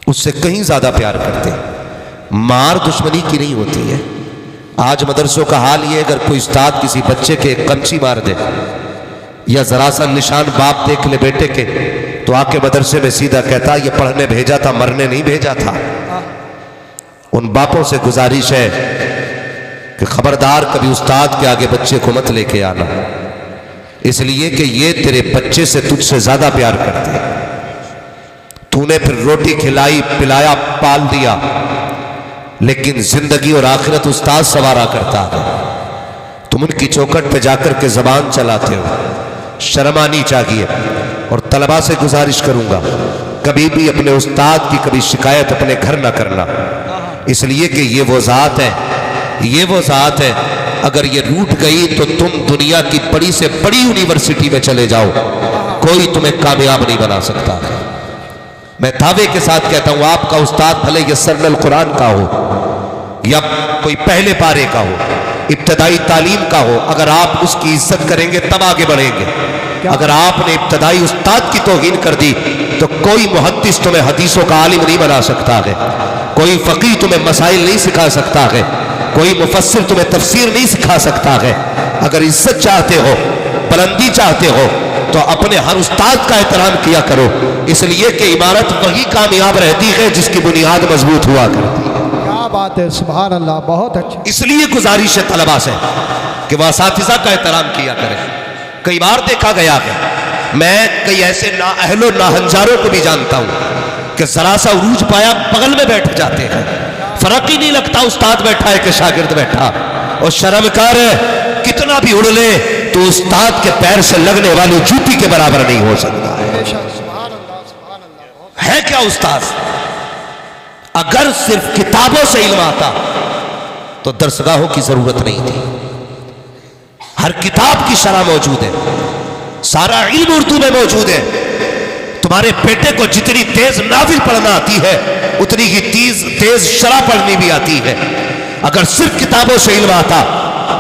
उससे कहीं ज्यादा प्यार करते हैं। मार दुश्मनी की नहीं होती है। आज मदरसों का हाल ये, अगर कोई उस्ताद किसी बच्चे के कमची मार दे या जरा सा निशान बाप देख ले बेटे के, तो आके मदरसे में सीधा कहता ये पढ़ने भेजा था, मरने नहीं भेजा था। उन बापों से गुजारिश है कि खबरदार कभी उस्ताद के आगे बच्चे को मत लेके आना, इसलिए कि ये तेरे बच्चे से तुझसे ज्यादा प्यार करते हैं। तूने फिर रोटी खिलाई पिलाया पाल दिया, लेकिन जिंदगी और आखिरत उस्ताद सवारा करता है। तुम उनकी चौखट पे जाकर के जबान चलाते हो, शर्म आनी चाहिए। और तलबा से गुजारिश करूंगा, कभी भी अपने उस्ताद की कभी शिकायत अपने घर ना करना, इसलिए कि ये वो ज़ात है, ये वो ज़ात है, अगर ये रूठ गई तो तुम दुनिया की बड़ी से बड़ी यूनिवर्सिटी में चले जाओ, कोई तुम्हें कामयाब नहीं बना सकता। मैं दावे के साथ कहता हूं, आपका उस्ताद भले ये सरल कुरान का हो या कोई पहले पारे का हो, इब्तदाई तालीम का हो, अगर आप उसकी इज्जत करेंगे तब आगे बढ़ेंगे। अगर आपने इब्तदाई उस्ताद की तौहीन कर दी तो कोई मुहद्दिस तुम्हें हदीसों का आलिम नहीं बना सकता है, कोई फकीह तुम्हें मसाइल नहीं सिखा सकता है, कोई मुफस्सिर तुम्हें तफसीर नहीं सिखा सकता है। अगर इज्जत चाहते हो, बुलंदी चाहते हो, तो अपने हर उस्ताद का एहतराम किया करो, इसलिए कि इमारत वही कामयाब रहती है जिसकी बुनियाद मजबूत हुआ करती है। क्या बात है, सुभान अल्लाह, बहुत अच्छा। इसलिए गुजारिश है तलबा से कि वह असातिज़ा का एहतराम किया करें। कई बार देखा गया है, मैं कई ऐसे नाअहलो नाहंजारों को भी जानता हूं कि जरा सा उरूज पाया बगल में बैठ जाते हैं, फर्क ही नहीं लगता उस्ताद बैठा है कि शागिर्द बैठा। और शर्म कर, कितना भी उड़ ले तो उस्ताद के पैर से लगने वाली जूती के बराबर नहीं हो सकता है क्या उस्ताद? अगर सिर्फ किताबों से इल्म आता तो दरसगाहों की जरूरत नहीं थी। हर किताब की शरह मौजूद है, सारा इल्म उर्दू में मौजूद है। तुम्हारे बेटे को जितनी तेज नाविल पढ़ना आती है, उतनी ही तेज शरह पढ़नी भी आती है। अगर सिर्फ किताबों से इल्म आता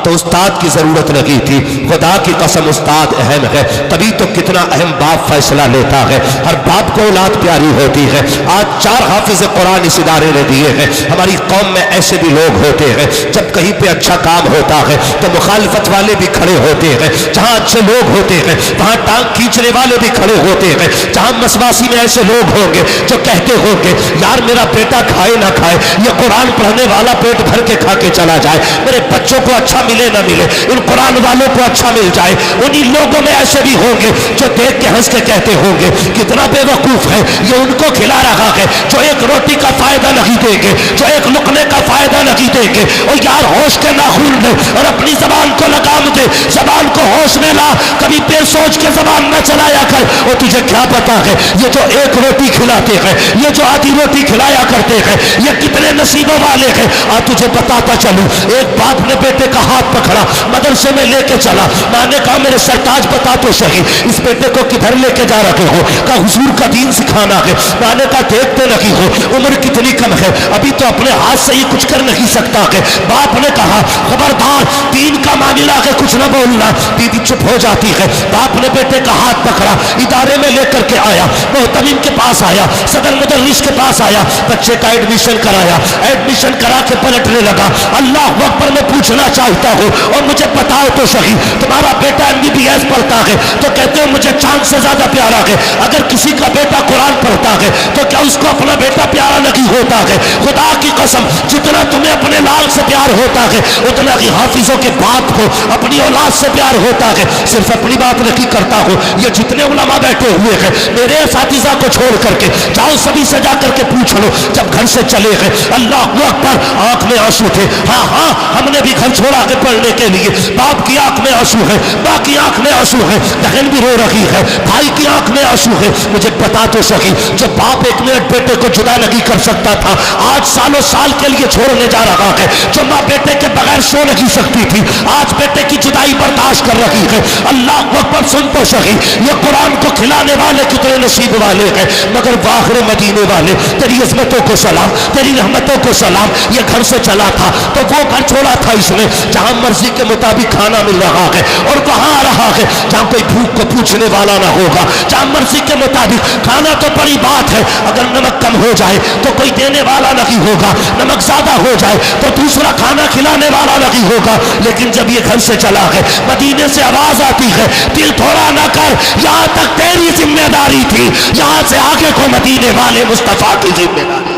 तो उस्ताद की जरूरत नहीं थी। खुदा की कसम उस्ताद अहम है, तभी तो कितना अहम बाप फैसला लेता है। हर बाप को औलाद प्यारी होती है। आज 4 हाफिज कुरान इस इदारे ने दिए हैं। हमारी कौम में ऐसे भी लोग होते हैं, जब कहीं पे अच्छा काम होता है तो मुखालफत वाले भी खड़े होते हैं। जहां अच्छे लोग होते हैं वहां टांग खींचने वाले भी खड़े होते हैं। जहां मसवासी में ऐसे लोग होंगे जो कहते होंगे यार मेरा बेटा खाए ना खाए, ये कुरान पढ़ने वाला पेट भर के खा के चला जाए, मेरे बच्चों को अच्छा मिले ना मिले, इन कुरान वालों को अच्छा मिल जाए। उन्हीं लोगों में ऐसे भी होंगे जो देख के हंस के कहते होंगे कितना बेवकूफ है, ये उनको खिला रहा है जो एक रोटी का फायदा नहीं देंगे, जो एक लुकने का फायदा नहीं देंगे। और यार होश के नाखून ले और अपनी जबान को लगाम दे, जबान को होश में ला, कभी बेसोच के जबान न चलाया कर। और तुझे क्या पता है ये जो एक रोटी खिलाते हैं, ये जो आधी रोटी खिलाया करते हैं, ये कितने नसीबों वाले हैं। आज तुझे बताता चलूं, एक बाप ने बेटे का हाथ पकड़ा, मदरसे में लेके चला। मैंने कहा मेरे सरताज बता तो सही इस बेटे को किधर लेके जा रहे हो? कहा हुजूर का दीन सिखाना है। मैंने कहा देखते नहीं हो उम्र कितनी कम है, अभी तो अपने हाथ से ही कुछ कर नहीं सकता है। बाप ने कहा खबरदार दीन का मामला है कुछ न बोलना। बीवी चुप हो जाती है। बाप ने बेटे का हाथ पकड़ा, इदारे में लेकर के आया, मोहतमीम के पास आया, सदर मुदर्रिस के पास आया, बच्चे का एडमिशन कराया। एडमिशन करा के पलटने लगा, अल्लाह अकबर में पूछना चाहता हूं और मुझे बताओ तो सही तुम्हारा बेटा MBBS पढ़ता है तो कहते हो मुझे चांद से ज्यादा प्यारा है। अगर किसी का बेटा कुरान पढ़ता है तो क्या उसको अपना बेटा प्यारा नहीं होता है? खुदा की कसम जितना तुम्हें अपने लाल से प्यार होता है उतना ही हाफिजों के बाप को अपनी औलाद से प्यार होता है। सिर्फ अपनी बात नहीं करता हूं, ये जितने उलमा बैठे हुए हैं मेरे असातिज़ा को छोड़ करके जाओ सभी से जा करके पूछ लो, जब घर से चले गए अल्लाह अकबर आंख में आंसू थे। हाँ हाँ हमने भी घर छोड़ा के पढ़ने के लिए। बाप की आंख में आंसू है, माँ की आंख में आंसू है, बहन भी रो रही है, भाई की आंख में आंसू है। मुझे पता तो सही जो बाप 1 मिनट बेटे को जुदा नहीं कर सकता था आज सालों साल के लिए छोड़ने जा रहा है। जो माँ बेटे के बगैर सो नहीं सकती थी आज बेटे की जुदाई बर्दाश्त कर रही है। अल्लाह अकबर सुन तो सही, ये कुरान को खिलाने वाले कितने नसीब वाले हैं। मगर वाखिर मदीने वाले तेरी अजमतों को सलाम, तेरी रहमतों को सलाम। ये घर से चला था तो वो घर छोड़ा था इसने जहां मर्जी के मुताबिक खाना मिल रहा है, और वहां आ रहा है जहां कोई भूख को पूछने वाला ना होगा, जहां मर्जी के मुताबिक खाना तो बड़ी बात है, अगर नमक कम हो जाए तो कोई देने वाला नहीं होगा, नमक ज्यादा हो जाए तो दूसरा खाना खिलाने वाला नहीं होगा। लेकिन जब ये घर से चला है, मदीने से आवाज आती है, दिल थोड़ा ना कर, यहां तक तेरी जिम्मेदारी थी, यहां से आगे को मदीने वाले मुस्तफा की जिम्मेदारी।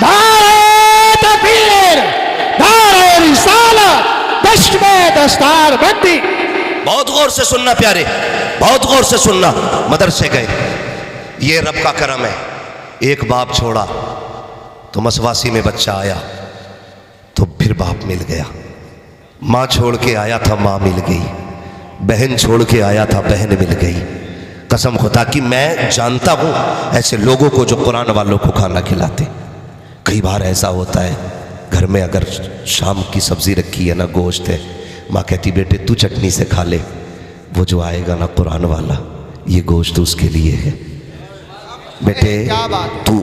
नारे तकबीर, नारे रिसालत, दश्त में दस्तार बंदी। बहुत गौर से सुनना प्यारे, बहुत गौर से सुनना। मदरसे गए, ये रब का करम है, एक बाप छोड़ा तो मसवासी में बच्चा आया तो फिर बाप मिल गया, माँ छोड़ के आया था माँ मिल गई, बहन छोड़ के आया था बहन मिल गई। कसम खुदा की मैं जानता हूँ ऐसे लोगों को जो कुरान वालों को खाना खिलाते। कई बार ऐसा होता है घर में अगर शाम की सब्जी रखी है ना, गोश्त है, माँ कहती बेटे तू चटनी से खा ले, वो जो आएगा ना कुरान वाला, ये गोश्त उसके लिए है, बेटे तू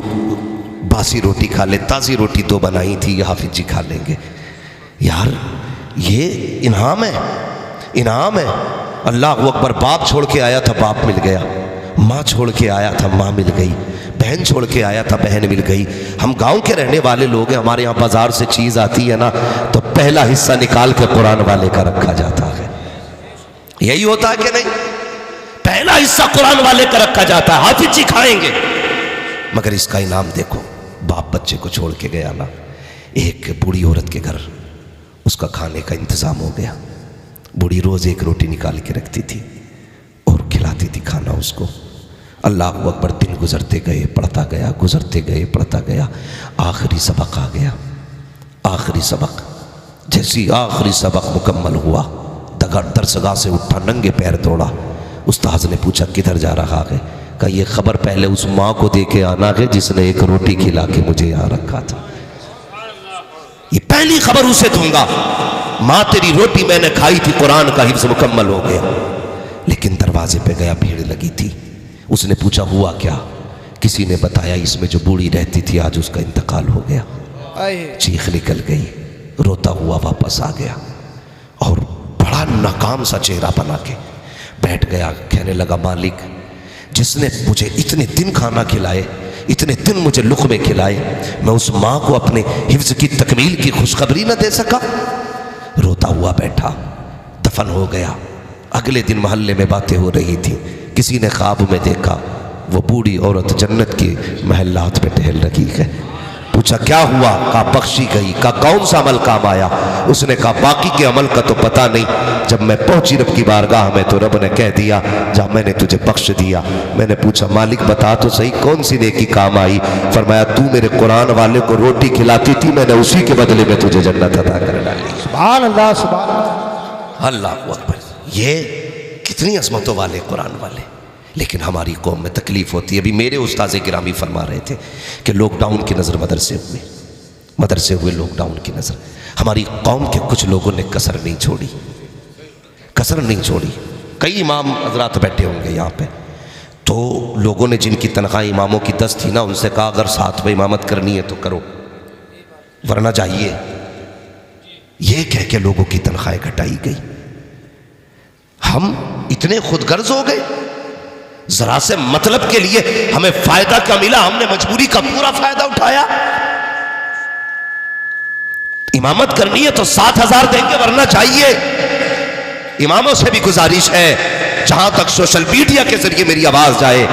बासी रोटी खा ले, ताज़ी रोटी तो बनाई थी, हाफिज जी खा लेंगे। यार ये इनाम है, इनाम है। अल्लाह अकबर। बाप छोड़ के आया था बाप मिल गया, माँ छोड़ के आया था माँ मिल गई, बहन छोड़ के आया था बहन मिल गई। हम गांव के रहने वाले लोग हैं, हमारे यहाँ बाजार से चीज़ आती है ना तो पहला हिस्सा निकाल के कुरान वाले का रखा जाता है। यही होता है कि नहीं? पहला हिस्सा कुरान वाले का रखा जाता है, हाफिज जी खाएंगे। मगर इसका इनाम देखो, बाप बच्चे को छोड़ के गया ना, एक बूढ़ी औरत के घर उसका खाने का इंतजाम हो गया। बूढ़ी रोज एक रोटी निकाल के रखती थी और खिलाती थी खाना उसको। अल्लाह अकबर। दिन गुजरते गए, पढ़ता गया, गुजरते गए, पढ़ता गया। आखिरी सबक आ गया, आखिरी सबक। जैसी आखिरी सबक मुकम्मल हुआ, दरसगाह से उठा, नंगे पैर दौड़ा। उस्ताद ने पूछा किधर जा रहा है? कहा ये खबर पहले उस माँ को दे के आना है जिसने एक रोटी खिला के मुझे यहाँ रखा था, ये पहली खबर उसे दूंगा। माँ तेरी रोटी मैंने खाई थी, कुरान का हिफ्ज़ मुकम्मल हो गया। लेकिन दरवाजे पे गया, भीड़ लगी थी। उसने पूछा हुआ क्या? किसी ने बताया इसमें जो बूढ़ी रहती थी आज उसका इंतकाल हो गया। चीख निकल गई, रोता हुआ वापस आ गया और बड़ा नाकाम सा चेहरा बना के बैठ गया। कहने लगा मालिक, जिसने मुझे इतने दिन खाना खिलाए, इतने दिन मुझे लुक़मे खिलाए, मैं उस माँ को अपने हिफ्ज़ की तकमील की खुशखबरी न दे सका। रोता हुआ बैठा, दफन हो गया। अगले दिन मोहल्ले में बातें हो रही थी, किसी ने ख्वाब में देखा वो बूढ़ी औरत जन्नत के महल्लात में टहल रही है। पूछा क्या हुआ? कहा बख्शी गई। कहा कौन सा अमल काम आया? उसने कहा बाकी के अमल का तो पता नहीं, जब मैं पहुंची रब की बारगाह में तो रब ने कह दिया जा मैंने तुझे बख्श दिया। मैंने पूछा मालिक बता तो सही कौन सी नेकी काम आई? फरमाया तू मेरे कुरान वाले को रोटी खिलाती थी, मैंने उसी के बदले में तुझे जन्नत अता कर डाली। सुभान अल्लाह, सुभान अल्लाह। अल्लाह अकबर। ये कितनी अजमतों वाले कुरान वाले। लेकिन हमारी कौम में तकलीफ होती है। अभी मेरे उस्ताद गिरामी फरमा रहे थे कि लॉकडाउन की नज़र मदरसे हुए लॉकडाउन की नज़र। हमारी कौम के कुछ लोगों ने कसर नहीं छोड़ी, कसर नहीं छोड़ी। कई इमाम हजरात बैठे होंगे यहाँ पे, तो लोगों ने जिनकी तनख्वाह इमामों की 10 थी ना, उनसे कहा अगर साथ में इमामत करनी है तो करो वरना चाहिए। ये कह के लोगों की तनख्वाहें घटाई गई। हम इतने खुदगर्ज हो गए, जरा से मतलब के लिए हमें फायदा क्या मिला, हमने मजबूरी का पूरा फायदा उठाया। इमामत करनी है तो 7,000 देंगे वरना चाहिए। इमामों से भी गुजारिश है, जहां तक सोशल मीडिया के जरिए मेरी आवाज जाए,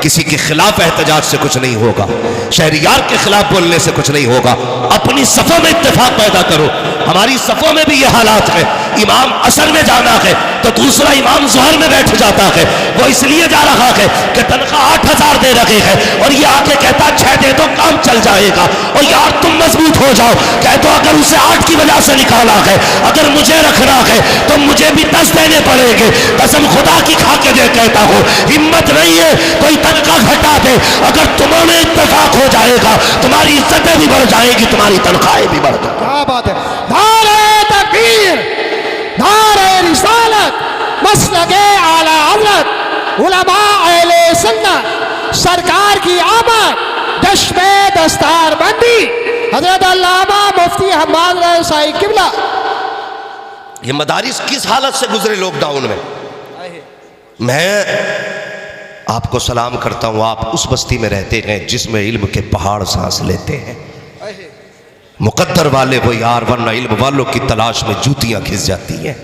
किसी के खिलाफ एहतजाज से कुछ नहीं होगा, शहरियार के खिलाफ बोलने से कुछ नहीं होगा। अपनी सफों में इत्तेफाक पैदा करो। हमारी सफों में भी ये हालात है, इमाम असर में जाना है तो दूसरा इमाम ज़ोहर में बैठ जाता है। वो इसलिए जा रहा है कि तनख्वाह 8,000 दे रहे हैं और ये आके कहता 6 दे दो काम चल जाएगा। और यार तुम मजबूत हो जाओ, कह तो अगर उसे 8 की वजह से निकाला है, अगर मुझे रखना है तो मुझे भी 10 देने पड़ेंगे। कसम खुदा की खा के दे कहता हूँ, हिम्मत नहीं है कोई तनख्वाह घटा दे। अगर तुम्हारे इत्तेफाक हो जाएगा, तुम्हारी इज्जतें भी बढ़ जाएगी, तुम्हारी तनख्वाहें भी बढ़ जाएगी। क्या बात है। नारे तकबीर, नारे रिसालत, मसलके आला हज़रत, उलमा अहले सुन्नत, सरकार की आमद, दश्त में दस्तार बंदी, हजरत अल्लामा मुफ्ती हम्माद रज़ा साई किबला। ये मदारिस किस हालत से गुजरे लॉकडाउन में। मैं आपको सलाम करता हूँ। आप उस बस्ती में रहते हैं जिसमें इल्म के पहाड़ सांस लेते हैं। मुकद्दर वाले हो यार, वरना इल्म वालों की तलाश में जूतियां घिस जाती हैं,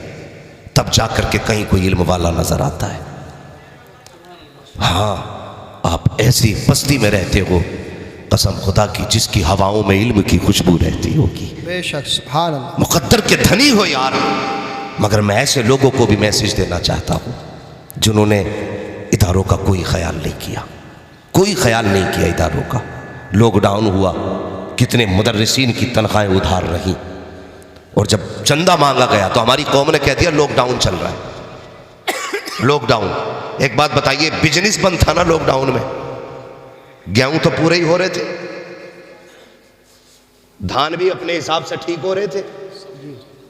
तब जाकर के कहीं कोई इल्म वाला नजर आता है। हाँ, आप ऐसी बस्ती में रहते हो, कसम खुदा की, जिसकी हवाओं में इल्म की खुशबू रहती होगी। बेशक, सुभान अल्लाह। मुकद्दर के धनी हो यार। मगर मैं ऐसे लोगों को भी मैसेज देना चाहता हूँ जिन्होंने इदारों का कोई ख्याल नहीं किया, कोई ख्याल नहीं किया इदारों का। लॉकडाउन हुआ, कितने मुदर्रिसीन की तनख्वाहें उधार रहीं, और जब चंदा मांगा गया तो हमारी कौम ने कह दिया लॉकडाउन चल रहा है। लॉकडाउन, एक बात बताइए, बिजनेस बंद था ना लॉकडाउन में? गेहूं तो पूरे ही हो रहे थे, धान भी अपने हिसाब से ठीक हो रहे थे,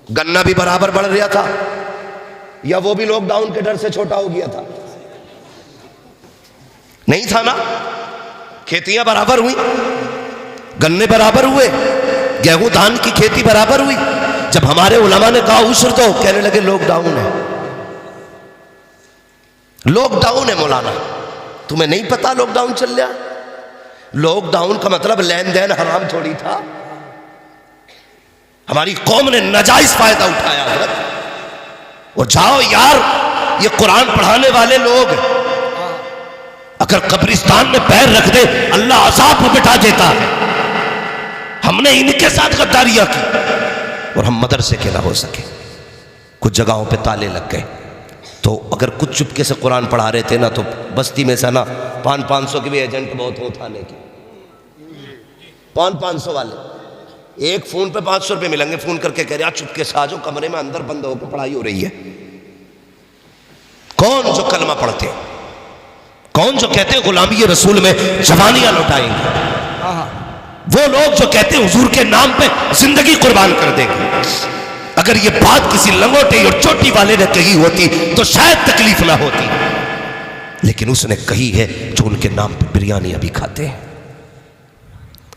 गन्ना भी बराबर बढ़ रहा था, या वो भी लॉकडाउन के डर से छोटा हो गया था? नहीं था ना। खेतियां बराबर हुई, गन्ने बराबर हुए, गेहूं धान की खेती बराबर हुई। जब हमारे उलमा ने कहा उश्र दो, कहने लगे लॉकडाउन है, लॉकडाउन है। मौलाना तुम्हें नहीं पता लॉकडाउन चल रहा? लॉकडाउन का मतलब लेन देन हराम थोड़ी था। हमारी कौम ने नाजायज फायदा उठाया हजरत। और जाओ यार, ये कुरान पढ़ाने वाले लोग अगर कब्रिस्तान में पैर रख दे अल्लाह अज़ाब में बिठा देता है। हमने इनके साथ गद्दारियां की और हम मदरसे के ना हो सके। कुछ जगहों पे ताले लग गए, तो अगर कुछ चुपके से कुरान पढ़ा रहे थे ना, तो बस्ती में से ना 500 के भी एजेंट बहुत हो थाने के, 500 वाले एक फोन पे 500 रुपये मिलेंगे। फोन करके कह रहे आप चुपके से आ जाओ, कमरे में अंदर बंद होकर पढ़ाई हो रही है। कौन जो कलमा पढ़ते, कौन जो कहते हैं गुलामी रसूल में जवानियां लौटाएंगे, वो लोग जो कहते हैं हुजूर के नाम पे जिंदगी कुर्बान कर देंगे। अगर ये बात किसी लंगोटे और चोटी वाले ने कही होती तो शायद तकलीफ ना होती, लेकिन उसने कही है जो उनके नाम पे बिरयानी अभी खाते हैं।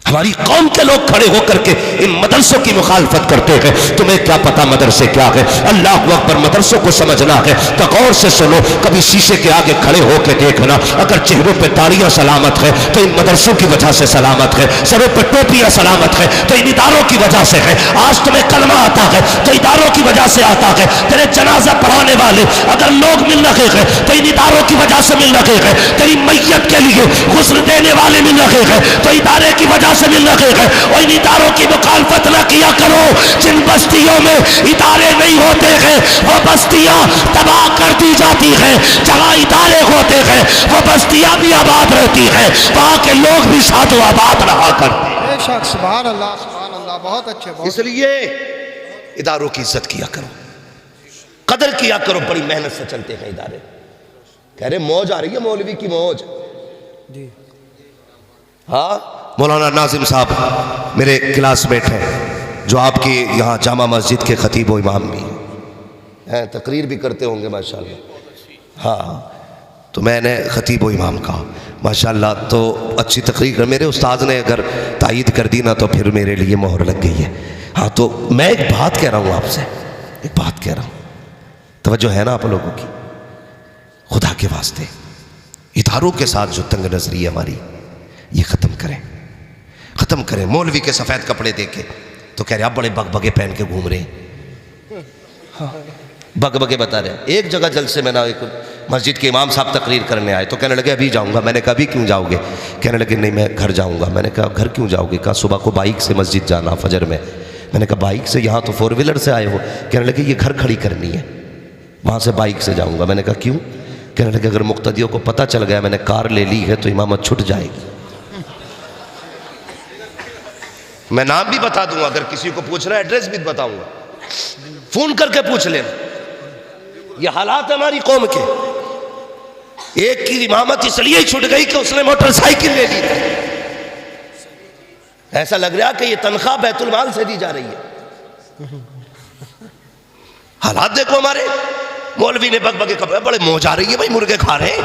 हमारी कौम के लोग खड़े होकर के इन मदरसों की मुखालफत करते हैं। तुम्हें क्या पता मदरसे क्या है? अल्लाह अकबर, मदरसों को समझना है तो गौर से सुनो। कभी शीशे के आगे खड़े होकर देखना, अगर चेहरों पे ताड़ियां सलामत है तो इन मदरसों की वजह से सलामत है, सरों पे टोपियां सलामत है तो इन इदारों की वजह से है। आज तुम्हें कलमा आता है तो इदारों की वजह से आता है। तेरे जनाजा पढ़ाने वाले अगर लोग मिल रहे हैं तो इन इदारों की वजह से मिल रहे हैं। तेरी मैयत के लिए गुस्ल देने वाले मिल रहे हैं तो इदारे की वजह से मिल रहे हैं। और इन इदारों की मुखालफत ना किया करो। जिन बस्तियों में इदारे नहीं होते हैं वो बस्तियां तबाह कर दी जाती हैं। जहां इदारे होते हैं वो बस्तियां भी आबाद रहती हैं, वहां के लोग भी साथ आबाद रहा करते हैं। बेशक, सुभान अल्लाह, सुभान अल्लाह। बहुत अच्छे, बहुत। इसलिए इदारों की इज्जत किया करो, कदर किया करो। बड़ी मेहनत से चलते हैं इदारे। कह रहे मौज आ रही है, मौलवी की मौज जी। हाँ, मौलाना नाजिम साहब मेरे क्लासमेट हैं, जो आपकी यहाँ जामा मस्जिद के खतीब व इमाम भी हैं, तकरीर भी करते होंगे माशाल्लाह। हाँ, तो मैंने खतीब व इमाम कहा माशाल्लाह, तो अच्छी तकरीर। मेरे उस्ताद ने अगर तायीद कर दी ना तो फिर मेरे लिए मोहर लग गई है। हाँ, तो मैं एक बात कह रहा हूँ आपसे, एक बात कह रहा हूँ, तवज्जो है ना आप लोगों की? खुदा के वास्ते इदारों के साथ जो तंग नजरी है हमारी, ये ख़त्म करें, ख़त्म करें। मौलवी के सफ़ेद कपड़े देखे तो कह रहे आप बड़े बगबगे पहन के घूम रहे हैं। बगबगे बता रहे। एक जगह जलसे में ना, एक मस्जिद के इमाम साहब तकरीर करने आए तो कहने लगे अभी जाऊंगा। मैंने कहा अभी क्यों जाओगे? कहने लगे नहीं मैं घर जाऊंगा। मैंने कहा घर क्यों जाओगे? कहा सुबह को बाइक से मस्जिद जाना फजर में। मैंने कहा बाइक से? यहाँ तो 4 व्हीलर से आए हो। कहने लगे ये घर खड़ी करनी है, वहाँ से बाइक से जाऊँगा। मैंने कहा क्यों? कहने लगे अगर मुक्तदियों को पता चल गया मैंने कार ले ली है तो इमामत छूट जाएगी। मैं नाम भी बता दूंगा, अगर किसी को पूछना है एड्रेस भी बताऊंगा, फोन करके पूछ लेना। ये हालात है हमारी कौम के। एक की इमामत इसलिए ही छूट गई कि उसने मोटरसाइकिल ले ली थी। ऐसा लग रहा कि ये तनख्वाह बैतुल माल से दी जा रही है। हालात देखो हमारे। मौलवी ने बगबगे कपड़े, बड़े मौज आ रही है भाई, मुर्गे खा रहे हैं।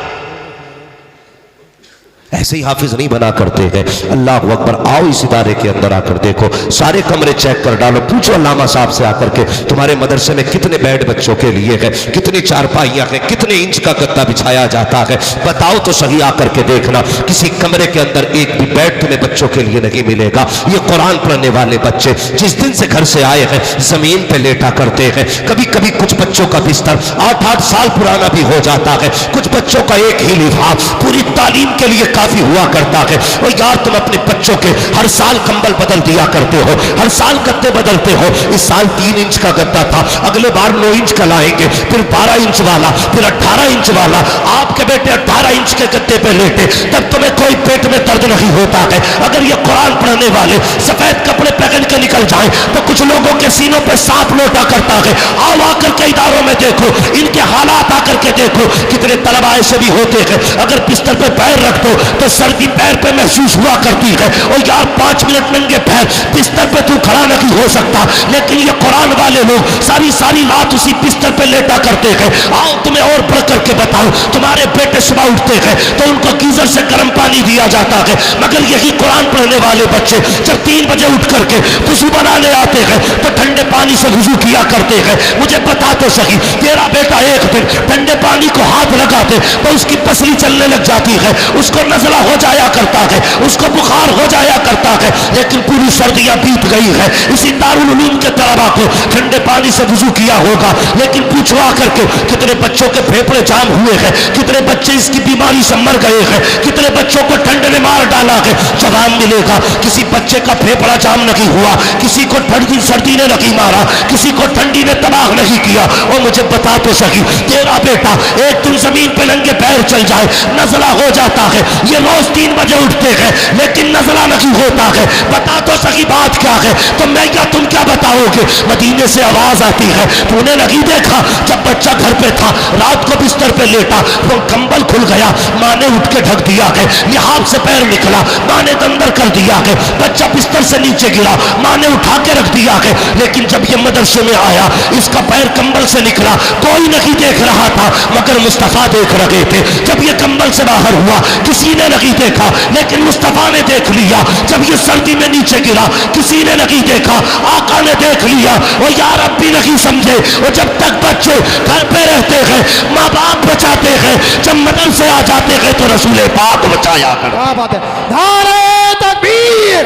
ऐसे ही हाफिज नहीं बना करते हैं। अल्लाह अकबर। आओ इस इदारे के अंदर आकर देखो, सारे कमरे चेक कर डालो, पूछो अल्लामा साहब से आकर के तुम्हारे मदरसे में कितने बेड बच्चों के लिए है, कितनी चारपाइयाँ हैं, कितने इंच का गद्दा बिछाया जाता है, बताओ तो सही आकर के देखना। किसी कमरे के अंदर एक भी बेड तुम्हें बच्चों के लिए नहीं मिलेगा। ये कुरान पढ़ने वाले बच्चे जिस दिन से घर से आए हैं जमीन पे लेटा करते हैं। कभी कभी कुछ बच्चों का बिस्तर 8-8 साल पुराना भी हो जाता है। कुछ बच्चों का एक ही लिफाफ पूरी तालीम के लिए काफी हुआ करता है। और यार तुम अपने बच्चों के हर साल कंबल बदल दिया करते हो, हर साल गद्दे बदलते हो। इस साल 3 इंच का गद्दा था, अगले बार 9 इंच का लाएंगे, फिर 12 इंच वाला, फिर 18 इंच वाला। आपके बेटे 18 इंच के गद्दे पे लेटे तब तुम्हें कोई पेट में दर्द नहीं होता है। अगर ये कुरान पढ़ने वाले सफेद कपड़े पहन के निकल जाए तो कुछ लोगों के सीनों पे सांप लौटा करता है। आओ आकर के इदारों में देखो, इनके हालात आकर के देखो। कितने तलबा ऐसे भी होते हैं अगर बिस्तर पे पैर रख दो तो सर्दी पैर पे महसूस हुआ करती है। और यार 5 मिनट नंगे पैर बिस्तर पे तू खड़ा नहीं हो सकता, लेकिन ये कुरान वाले लोग सारी सारी रात उसी बिस्तर पे लेटा करते हैं। आओ तुम्हें और बढ़ करके बताओ, तुम्हारे बेटे सुबह उठते हैं तो उनको गीजर से गर्म पानी दिया जाता है, मगर यही कुरान पढ़ने वाले बच्चे जब 3 बजे उठ करके वुजू बनाने आते हैं तो ठंडे पानी से वुजू किया करते हैं। मुझे बता तो सही, तेरा बेटा एक दिन ठंडे पानी को हाथ लगाते तो उसकी पसली चलने लग जाती है, उसको नजला हो जाया करता है, उसको बुखार हो जाया करता है। लेकिन पूरी सर्दियां बीत गई है, इसी दारुल उलूम के तलबा को ठंडे पानी से वुजू किया होगा, लेकिन पूछो आकर के कितने बच्चों के फेफड़े जाम हुए हैं, कितने बच्चे इसकी बीमारी से मर गए हैं, कितने बच्चों को ठंड ने मार डाला है। जवाब मिलेगा किसी बच्चे का फेफड़ा जाम नहीं हुआ, किसी को ठंडी सर्दी ने नहीं मारा, किसी को ठंडी ने तबाह नहीं किया। और मुझे बता तो सही, तेरा बेटा एक दिन जमीन पे नंगे पैर चल जाए नजला हो जाता है। ये रोज 3 बजे उठते हैं लेकिन नजला नहीं होता है। बता तो सही बात क्या है? तो मैं क्या तुम क्या बताओगे? मदीने से आवाज आती है, तूने नहीं देखा जब बच्चा घर पे था रात को बिस्तर पे लेटा वो कंबल खुल गया, माँ ने उठ के ढक दिया है, लिहाफ से पैर निकला, माँ ने अंदर कर दिया है, बच्चा बिस्तर से नीचे गिरा, माँ ने उठा के रख दिया है। लेकिन जब ये मदरसे में आया इसका पैर कंबल से निकला, कोई नहीं देख रहा था मगर मुस्तफा देख रहे थे। जब ये कंबल से बाहर हुआ किसी ने नहीं देखा, लेकिन मुस्तफा ने देख लिया। जब ये सर्दी में नीचे गिरा किसी ने नहीं देखा, आका ने देख लिया। और यार अब भी नहीं समझे, और जब तक बच्चे घर पे रहते हैं माँ बाप बचाते हैं, जब मदरसे आ जाते हैं तो रसूल पाक बचाया कर। क्या बात है, नारे तकबीर।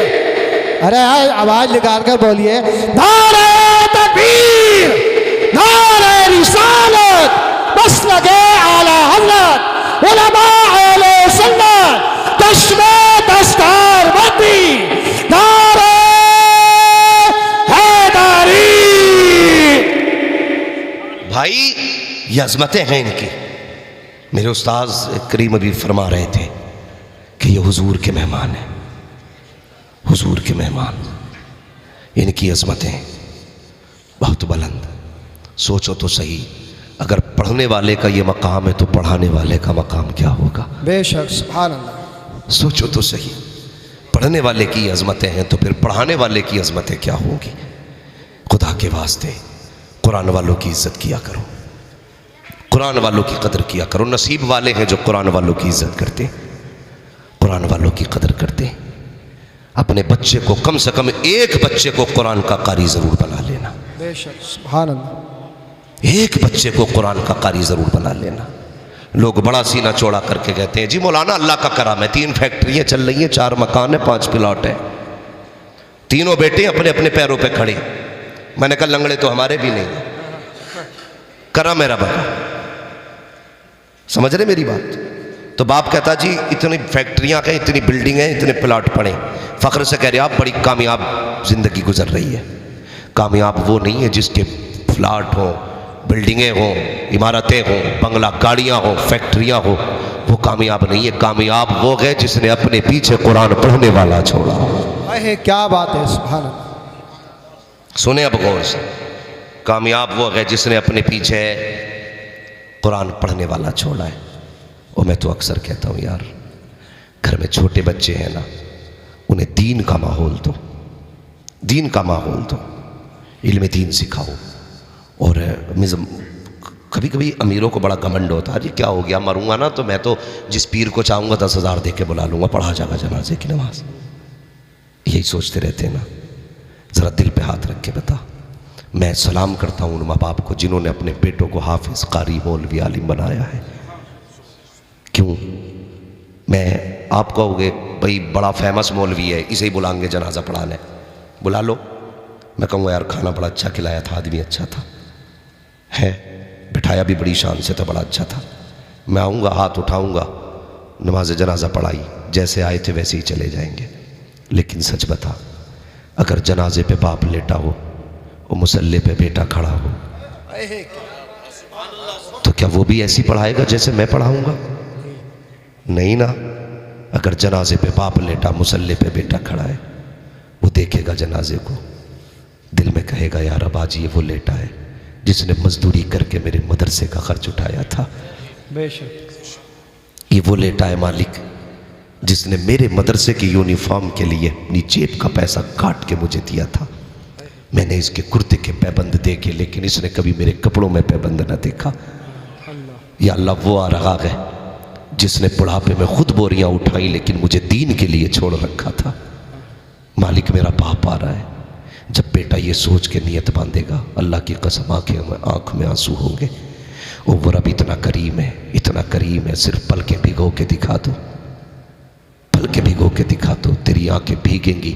अरे आवाज निकाल कर बोलिए, नारे तकबीर, नारे रिसालत, मसलके आला हज़रत, उलमा अहले सुन्नत, चश्मे दस्तार बंदी, नारे हैदरी। भाई ये अजमतें हैं इनकी। मेरे उस्ताद करीम अभी फरमा रहे थे कि ये हुजूर के मेहमान हैं, हुजूर के मेहमान। इनकी अजमतें बहुत बुलंद। सोचो तो सही, अगर पढ़ने वाले का ये मकाम है तो पढ़ाने वाले का मकाम क्या होगा? बेशक, सुभान अल्लाह। सोचो तो सही, पढ़ने वाले की अजमतें हैं तो फिर पढ़ाने वाले की अजमतें क्या होगी? खुदा के वास्ते कुरान वालों की इज्जत किया करो, कुरान वालों की कदर किया करो। नसीब वाले हैं जो कुरान वालों की इज्जत करते, कुरान वालों की कदर करते। अपने बच्चे को कम से कम एक बच्चे को कुरान का कारी जरूर बना लेना। बेशक, सुभान अल्लाह। एक बच्चे को कुरान का कारी जरूर बना लेना। लोग बड़ा सीना चौड़ा करके कहते हैं जी मौलाना अल्लाह का करम है, 3 फैक्ट्रियां चल रही हैं, 4 मकान है, 5 प्लॉट है, तीनों बेटे अपने अपने पैरों पे खड़े। मैंने कहा लंगड़े तो हमारे भी नहीं, करम है रब का। समझ रहे मेरी बात? तो बाप कहता जी इतनी फैक्ट्रियां हैं, इतनी बिल्डिंग है, इतने प्लॉट पड़े, फख्र से कह रहे आप बड़ी कामयाब जिंदगी गुजर रही है। कामयाब वो नहीं है जिसके प्लॉट हो, बिल्डिंगें हों, इमारतें हों, बंगला गाड़ियां हों, फैक्ट्रियां हों, वो कामयाब नहीं है। कामयाब वो है जिसने अपने पीछे कुरान पढ़ने वाला छोड़ा। अरे क्या बात है, सुभान अल्लाह। सुने अब गौर से, कामयाब वो है जिसने अपने पीछे कुरान पढ़ने वाला छोड़ा है। और मैं तो अक्सर कहता हूँ यार, घर में छोटे बच्चे हैं ना, उन्हें दीन का माहौल दो, दीन का माहौल दो, इल्म दीन सिखाओ। और कभी कभी अमीरों को बड़ा घमंड होता है, जी क्या हो गया, मरूंगा ना तो मैं तो जिस पीर को चाहूँगा 10,000 दे के बुला लूँगा, पढ़ा जाएगा जनाजे की नमाज। यही सोचते रहते हैं ना। ज़रा दिल पे हाथ रख के बता। मैं सलाम करता हूँ उन माँ बाप को जिन्होंने अपने बेटों को हाफिज, कारी, मौलवी, आलिम बनाया है। क्यों? मैं आप कहोगे भाई बड़ा फेमस मौलवी है, इसे ही बुलाएंगे जनाजा पढ़ाने, बुला लो। मैं कहूँगा यार खाना बड़ा अच्छा खिलाया था, आदमी अच्छा था, है बिठाया भी बड़ी शान से था, बड़ा अच्छा था। मैं आऊँगा, हाथ उठाऊँगा, नमाज जनाजा पढ़ाई, जैसे आए थे वैसे ही चले जाएंगे। लेकिन सच बता, अगर जनाजे पे बाप लेटा हो और मुसल्ले पे बेटा खड़ा हो, तो क्या वो भी ऐसी पढ़ाएगा जैसे मैं पढ़ाऊँगा? नहीं ना। अगर जनाजे पे बाप लेटा, मुसल्ले पे बेटा खड़ा है, वो देखेगा जनाजे को, दिल में कहेगा यार अब आज ये वो लेटा है जिसने मजदूरी करके मेरे मदरसे का खर्च उठाया था। बेशक ये वो लेटा है मालिक जिसने मेरे मदरसे की यूनिफॉर्म के लिए अपनी जेब का पैसा काट के मुझे दिया था। मैंने इसके कुर्ते के पैबंद देखे, लेकिन इसने कभी मेरे कपड़ों में पैबंद न देखा। या अल्लाह वो आ रहा है जिसने बुढ़ापे में खुद बोरियां उठाई लेकिन मुझे दीन के लिए छोड़ रखा था। मालिक मेरा बाप आ रहा है। जब बेटा ये सोच के नियत बांधेगा, अल्लाह की कसम आँख में आंसू होंगे, वो रब इतना करीम है, इतना करीम है, सिर्फ पल के भिगो के दिखा दो, पल के भिगो के दिखा दो, तेरी आंखें भीगेंगी।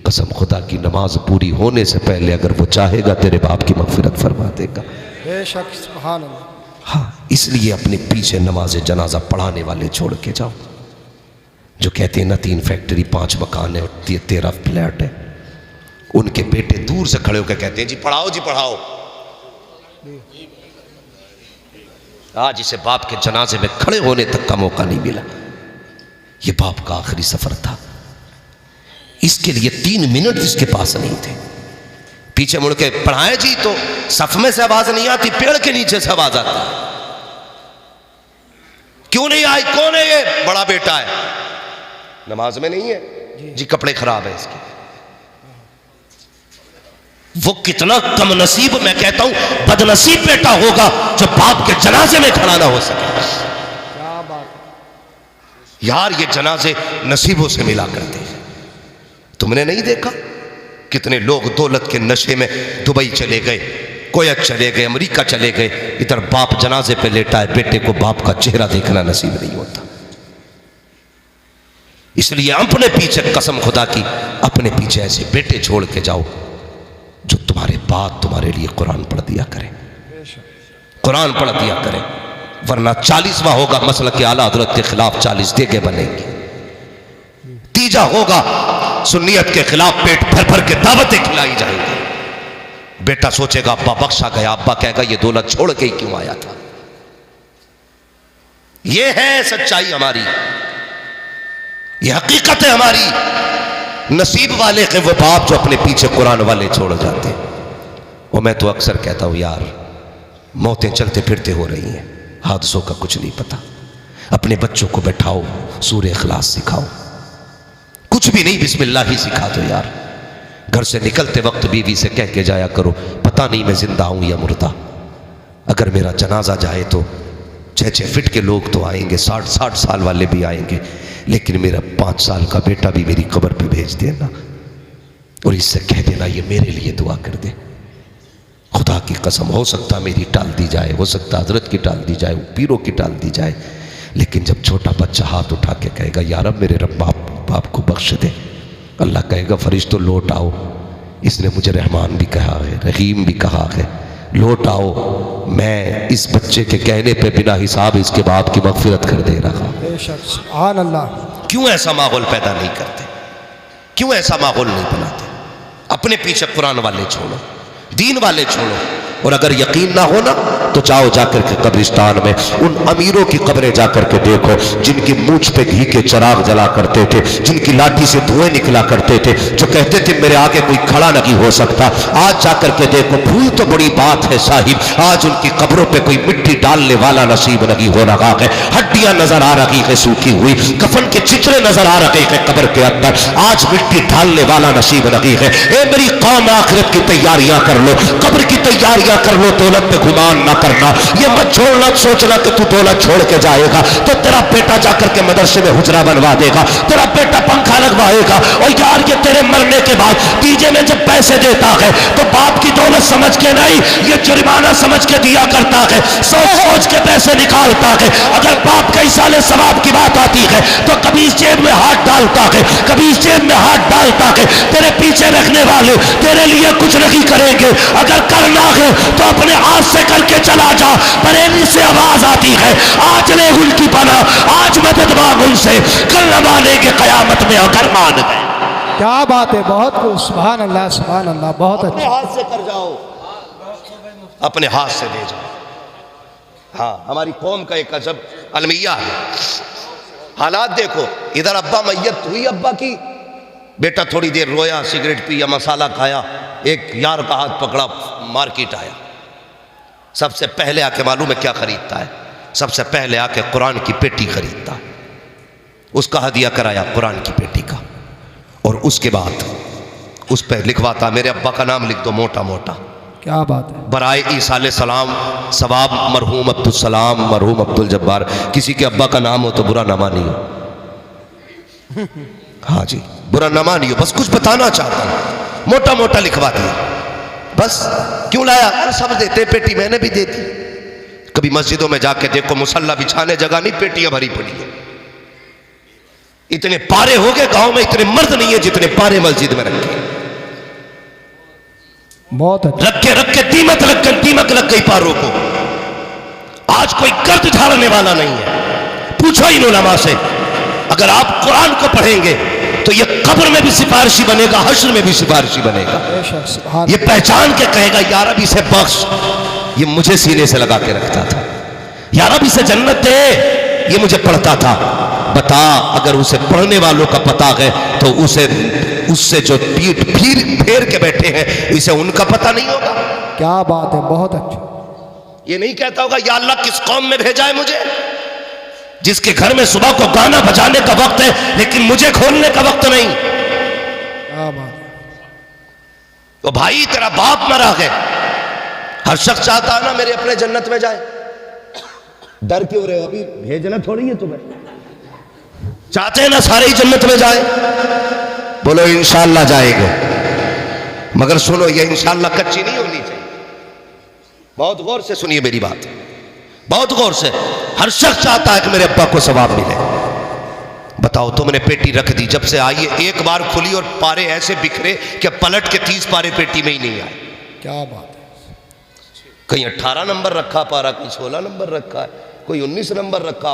कसम खुदा की, नमाज पूरी होने से पहले अगर वो चाहेगा तेरे बाप की मगफिरत फरमा देगा। बेशक सुभान अल्लाह। हाँ, इसलिए अपने पीछे नमाज जनाजा पढ़ाने वाले छोड़ के जाओ जो कहते हैं ना 3 फैक्ट्री 5 मकान है और 13 फ्लैट है। उनके बेटे दूर से खड़े होकर कहते हैं जी पढ़ाओ, जी पढ़ाओ। आज इसे बाप के जनाजे में खड़े होने तक का मौका नहीं मिला। ये बाप का आखिरी सफर था, इसके लिए 3 मिनट इसके पास नहीं थे। पीछे मुड़ के पढ़ाए जी तो सफ में से आवाज नहीं आती, पेड़ के नीचे से आवाज आती। क्यों नहीं आई? कौन है ये? बड़ा बेटा है, नमाज में नहीं है जी, कपड़े खराब है इसके। वो कितना कम नसीब, मैं कहता हूं बदनसीब बेटा होगा जो बाप के जनाजे में खड़ा ना हो सके। क्या बात यार, ये जनाजे नसीबों से मिला करते हैं। तुमने नहीं देखा कितने लोग दौलत के नशे में दुबई चले गए, कोयत चले गए, अमेरिका चले गए, इधर बाप जनाजे पे लेटा है, बेटे को बाप का चेहरा देखना नसीब नहीं होता। इसलिए अपने पीछे, कसम खुदा की, अपने पीछे ऐसे बेटे छोड़ के जाओ जो तुम्हारे बाद तुम्हारे लिए कुरान पढ़ दिया करें, कुरान पढ़ दिया करें। वरना 40वां होगा मसलक के आला हज़रत के खिलाफ 40 देगे बनेंगे। तीजा होगा सुन्नियत के खिलाफ पेट भर भर के दावतें खिलाई जाएंगी। बेटा सोचेगा अब्बा बख्शा गया, अब्बा कहेगा ये दौलत छोड़ के ही क्यों आया था। ये है सच्चाई हमारी, ये हकीकत है हमारी। नसीब वाले के वो बाप जो अपने पीछे कुरान वाले छोड़ जाते। और मैं तो अक्सर कहता हूं यार, मौतें चलते फिरते हो रही हैं, हादसों का कुछ नहीं पता। अपने बच्चों को बैठाओ, सूरह इखलास सिखाओ, कुछ भी नहीं बिस्मिल्लाह ही सिखा दो यार। घर से निकलते वक्त बीवी से कह के जाया करो, पता नहीं मैं जिंदा हूं या मुर्दा। अगर मेरा जनाजा जाए तो 6-6 फीट के लोग तो आएंगे, 60-60 साल वाले भी आएंगे, लेकिन मेरा 5 साल का बेटा भी मेरी कब्र पे भेज देना और इससे कह देना ये मेरे लिए दुआ कर दे। खुदा की कसम, हो सकता मेरी टाल दी जाए, हो सकता हजरत की टाल दी जाए, पीरों की टाल दी जाए, लेकिन जब छोटा बच्चा हाथ उठा के कहेगा यार अब मेरे रब बाप को बख्श दे, अल्लाह कहेगा फरिश्तों लौट आओ। इसने मुझे रहमान भी कहा है, रहीम भी कहा है, लौट आओ, मैं इस बच्चे के कहने पे बिना हिसाब इसके बाप की मगफिरत कर दे रहा। सुभान अल्लाह। क्यों ऐसा माहौल पैदा नहीं करते? क्यों ऐसा माहौल नहीं बनाते? अपने पीछे कुरान वाले छोड़ो, दीन वाले छोड़ो। और अगर यकीन ना हो ना तो जाओ जाकर के कब्रिस्तान में उन अमीरों की कब्रें जाकर के देखो जिनकी मूंछ पे घी के चिराग जला करते थे, जिनकी लाठी से धुएं निकला करते थे, जो कहते थे मेरे आगे कोई खड़ा नहीं हो सकता। आज जाकर के देखो, भूल तो बड़ी बात है साहिब, आज उनकी कब्रों पे कोई मिट्टी डालने वाला नसीब नहीं हो रहा है। हड्डियां नजर आ रही है सूखी हुई, कफन के चित्रे नजर आ रहे हैं कब्र के अंदर, आज मिट्टी डालने वाला नसीब नहीं है। ए मेरी कौम, आखिरत की तैयारियां कर लो, कब्र की तैयारियां शादियां कर लो, दौलत पे गुमान ना करना। ये मत छोड़ना सोचना कि तू दौलत छोड़ के जाएगा तो तेरा बेटा जाकर के मदरसे में हुजरा बनवा देगा, तेरा बेटा पंखा लगवाएगा। और यार ये तेरे मरने के बाद तीजे में जब पैसे देता है तो बाप की दौलत समझ के नहीं, ये जुर्माना समझ के दिया करता है, सोच सोच के पैसे निकालता है। अगर बाप के इसाले सवाब की बात आती है तो कभी इस जेब में हाथ डालता है, कभी इस जेब में हाथ डालता है। तेरे पीछे रखने वाले तेरे लिए कुछ नहीं करेंगे, अगर करना है तो अपने हाथ से करके चला जा। बरेली से आवाज आती है, आज ले उनकी पना, आज मदद मांग उनसे, कल न मानेंगे कयामत में अगर मान गए। क्या बात है, बहुत कुछ। सुभान अल्लाह, सुभान अल्लाह, बहुत अपने अच्छा। हाथ से कर जाओ, अपने हाथ से दे जाओ। हाँ, हमारी कौम का एक अजब अलमिया है। हालात देखो, इधर अब्बा मैयत हुई अब्बा की, बेटा थोड़ी देर रोया, सिगरेट पिया, मसाला खाया, एक यार का हाथ पकड़ा, मार्केट आया। सबसे पहले आके मालूम है क्या खरीदता है? सबसे पहले आके कुरान की पेटी खरीदता है। उसका हदिया कराया कुरान की पेटी का, और उसके बाद उस पर लिखवाता मेरे अब्बा का नाम लिख दो मोटा मोटा। क्या बात है। बराए ईसा सलाम सवाब मरहूम अब्दुल सलाम मरहूम अब्दुल जब्बार। किसी के अब्बा का नाम हो तो बुरा ना मानियो। हाँ जी, बुरा ना मानियो, बस कुछ बताना चाहता हूं, मोटा मोटा लिखवा दिया बस। क्यों लाया? अरे सब देते पेटी, मैंने भी देती। कभी मस्जिदों में जाके देखो, मुसल्ला बिछाने जगह नहीं, पेटियां भरी पड़ी है। इतने पारे हो गए गांव में, इतने मर्द नहीं है जितने पारे मस्जिद में रखे। बहुत अच्छा। रख के दीमक लग गई पारों को। आज कोई गर्द झाड़ने वाला नहीं है। पूछो इन उलमा से, अगर आप कुरान को पढ़ेंगे तो ये कब्र में भी सिफारिशी बनेगा, हश्र में भी सिफारिशी बनेगा। ये पहचान के कहेगा यार अब इसे बख्श, ये मुझे सीने से लगा के रखता था, यार अब इसे जन्नत दे, ये मुझे पढ़ता था। बता, अगर उसे पढ़ने वालों का पता है तो उससे जो पीठ फेर के बैठे हैं इसे उनका पता नहीं होगा। क्या बात है, बहुत अच्छा। ये नहीं कहता होगा या अल्लाह किस कौम में भेजा है मुझे, जिसके घर में सुबह को गाना बजाने का वक्त है लेकिन मुझे खोलने का वक्त नहीं। क्या बात है। तो भाई तेरा बाप मरा है, हर शख्स चाहता है ना मेरे अपने जन्नत में जाए। डर क्यों रहे हो? अभी भेजना थोड़ी है तुम्हें, चाहते हैं ना सारे ही जन्नत में जाए। बोलो इंशाअल्लाह जाएंगे, मगर सुनो ये इंशाअल्लाह कच्ची नहीं होनी चाहिए। बहुत गौर से सुनिए मेरी बात, बहुत गौर से। हर शख्स चाहता है कि मेरे अब्बा को सवाब मिले। बताओ, तुमने पेटी रख दी, जब से आई है एक बार खुली और पारे ऐसे बिखरे कि पलट के 30 पारे पेटी में ही नहीं आए। क्या बात है। कहीं 18 नंबर रखा पारा, कहीं 16 नंबर रखा है, कोई 19 नंबर रखा।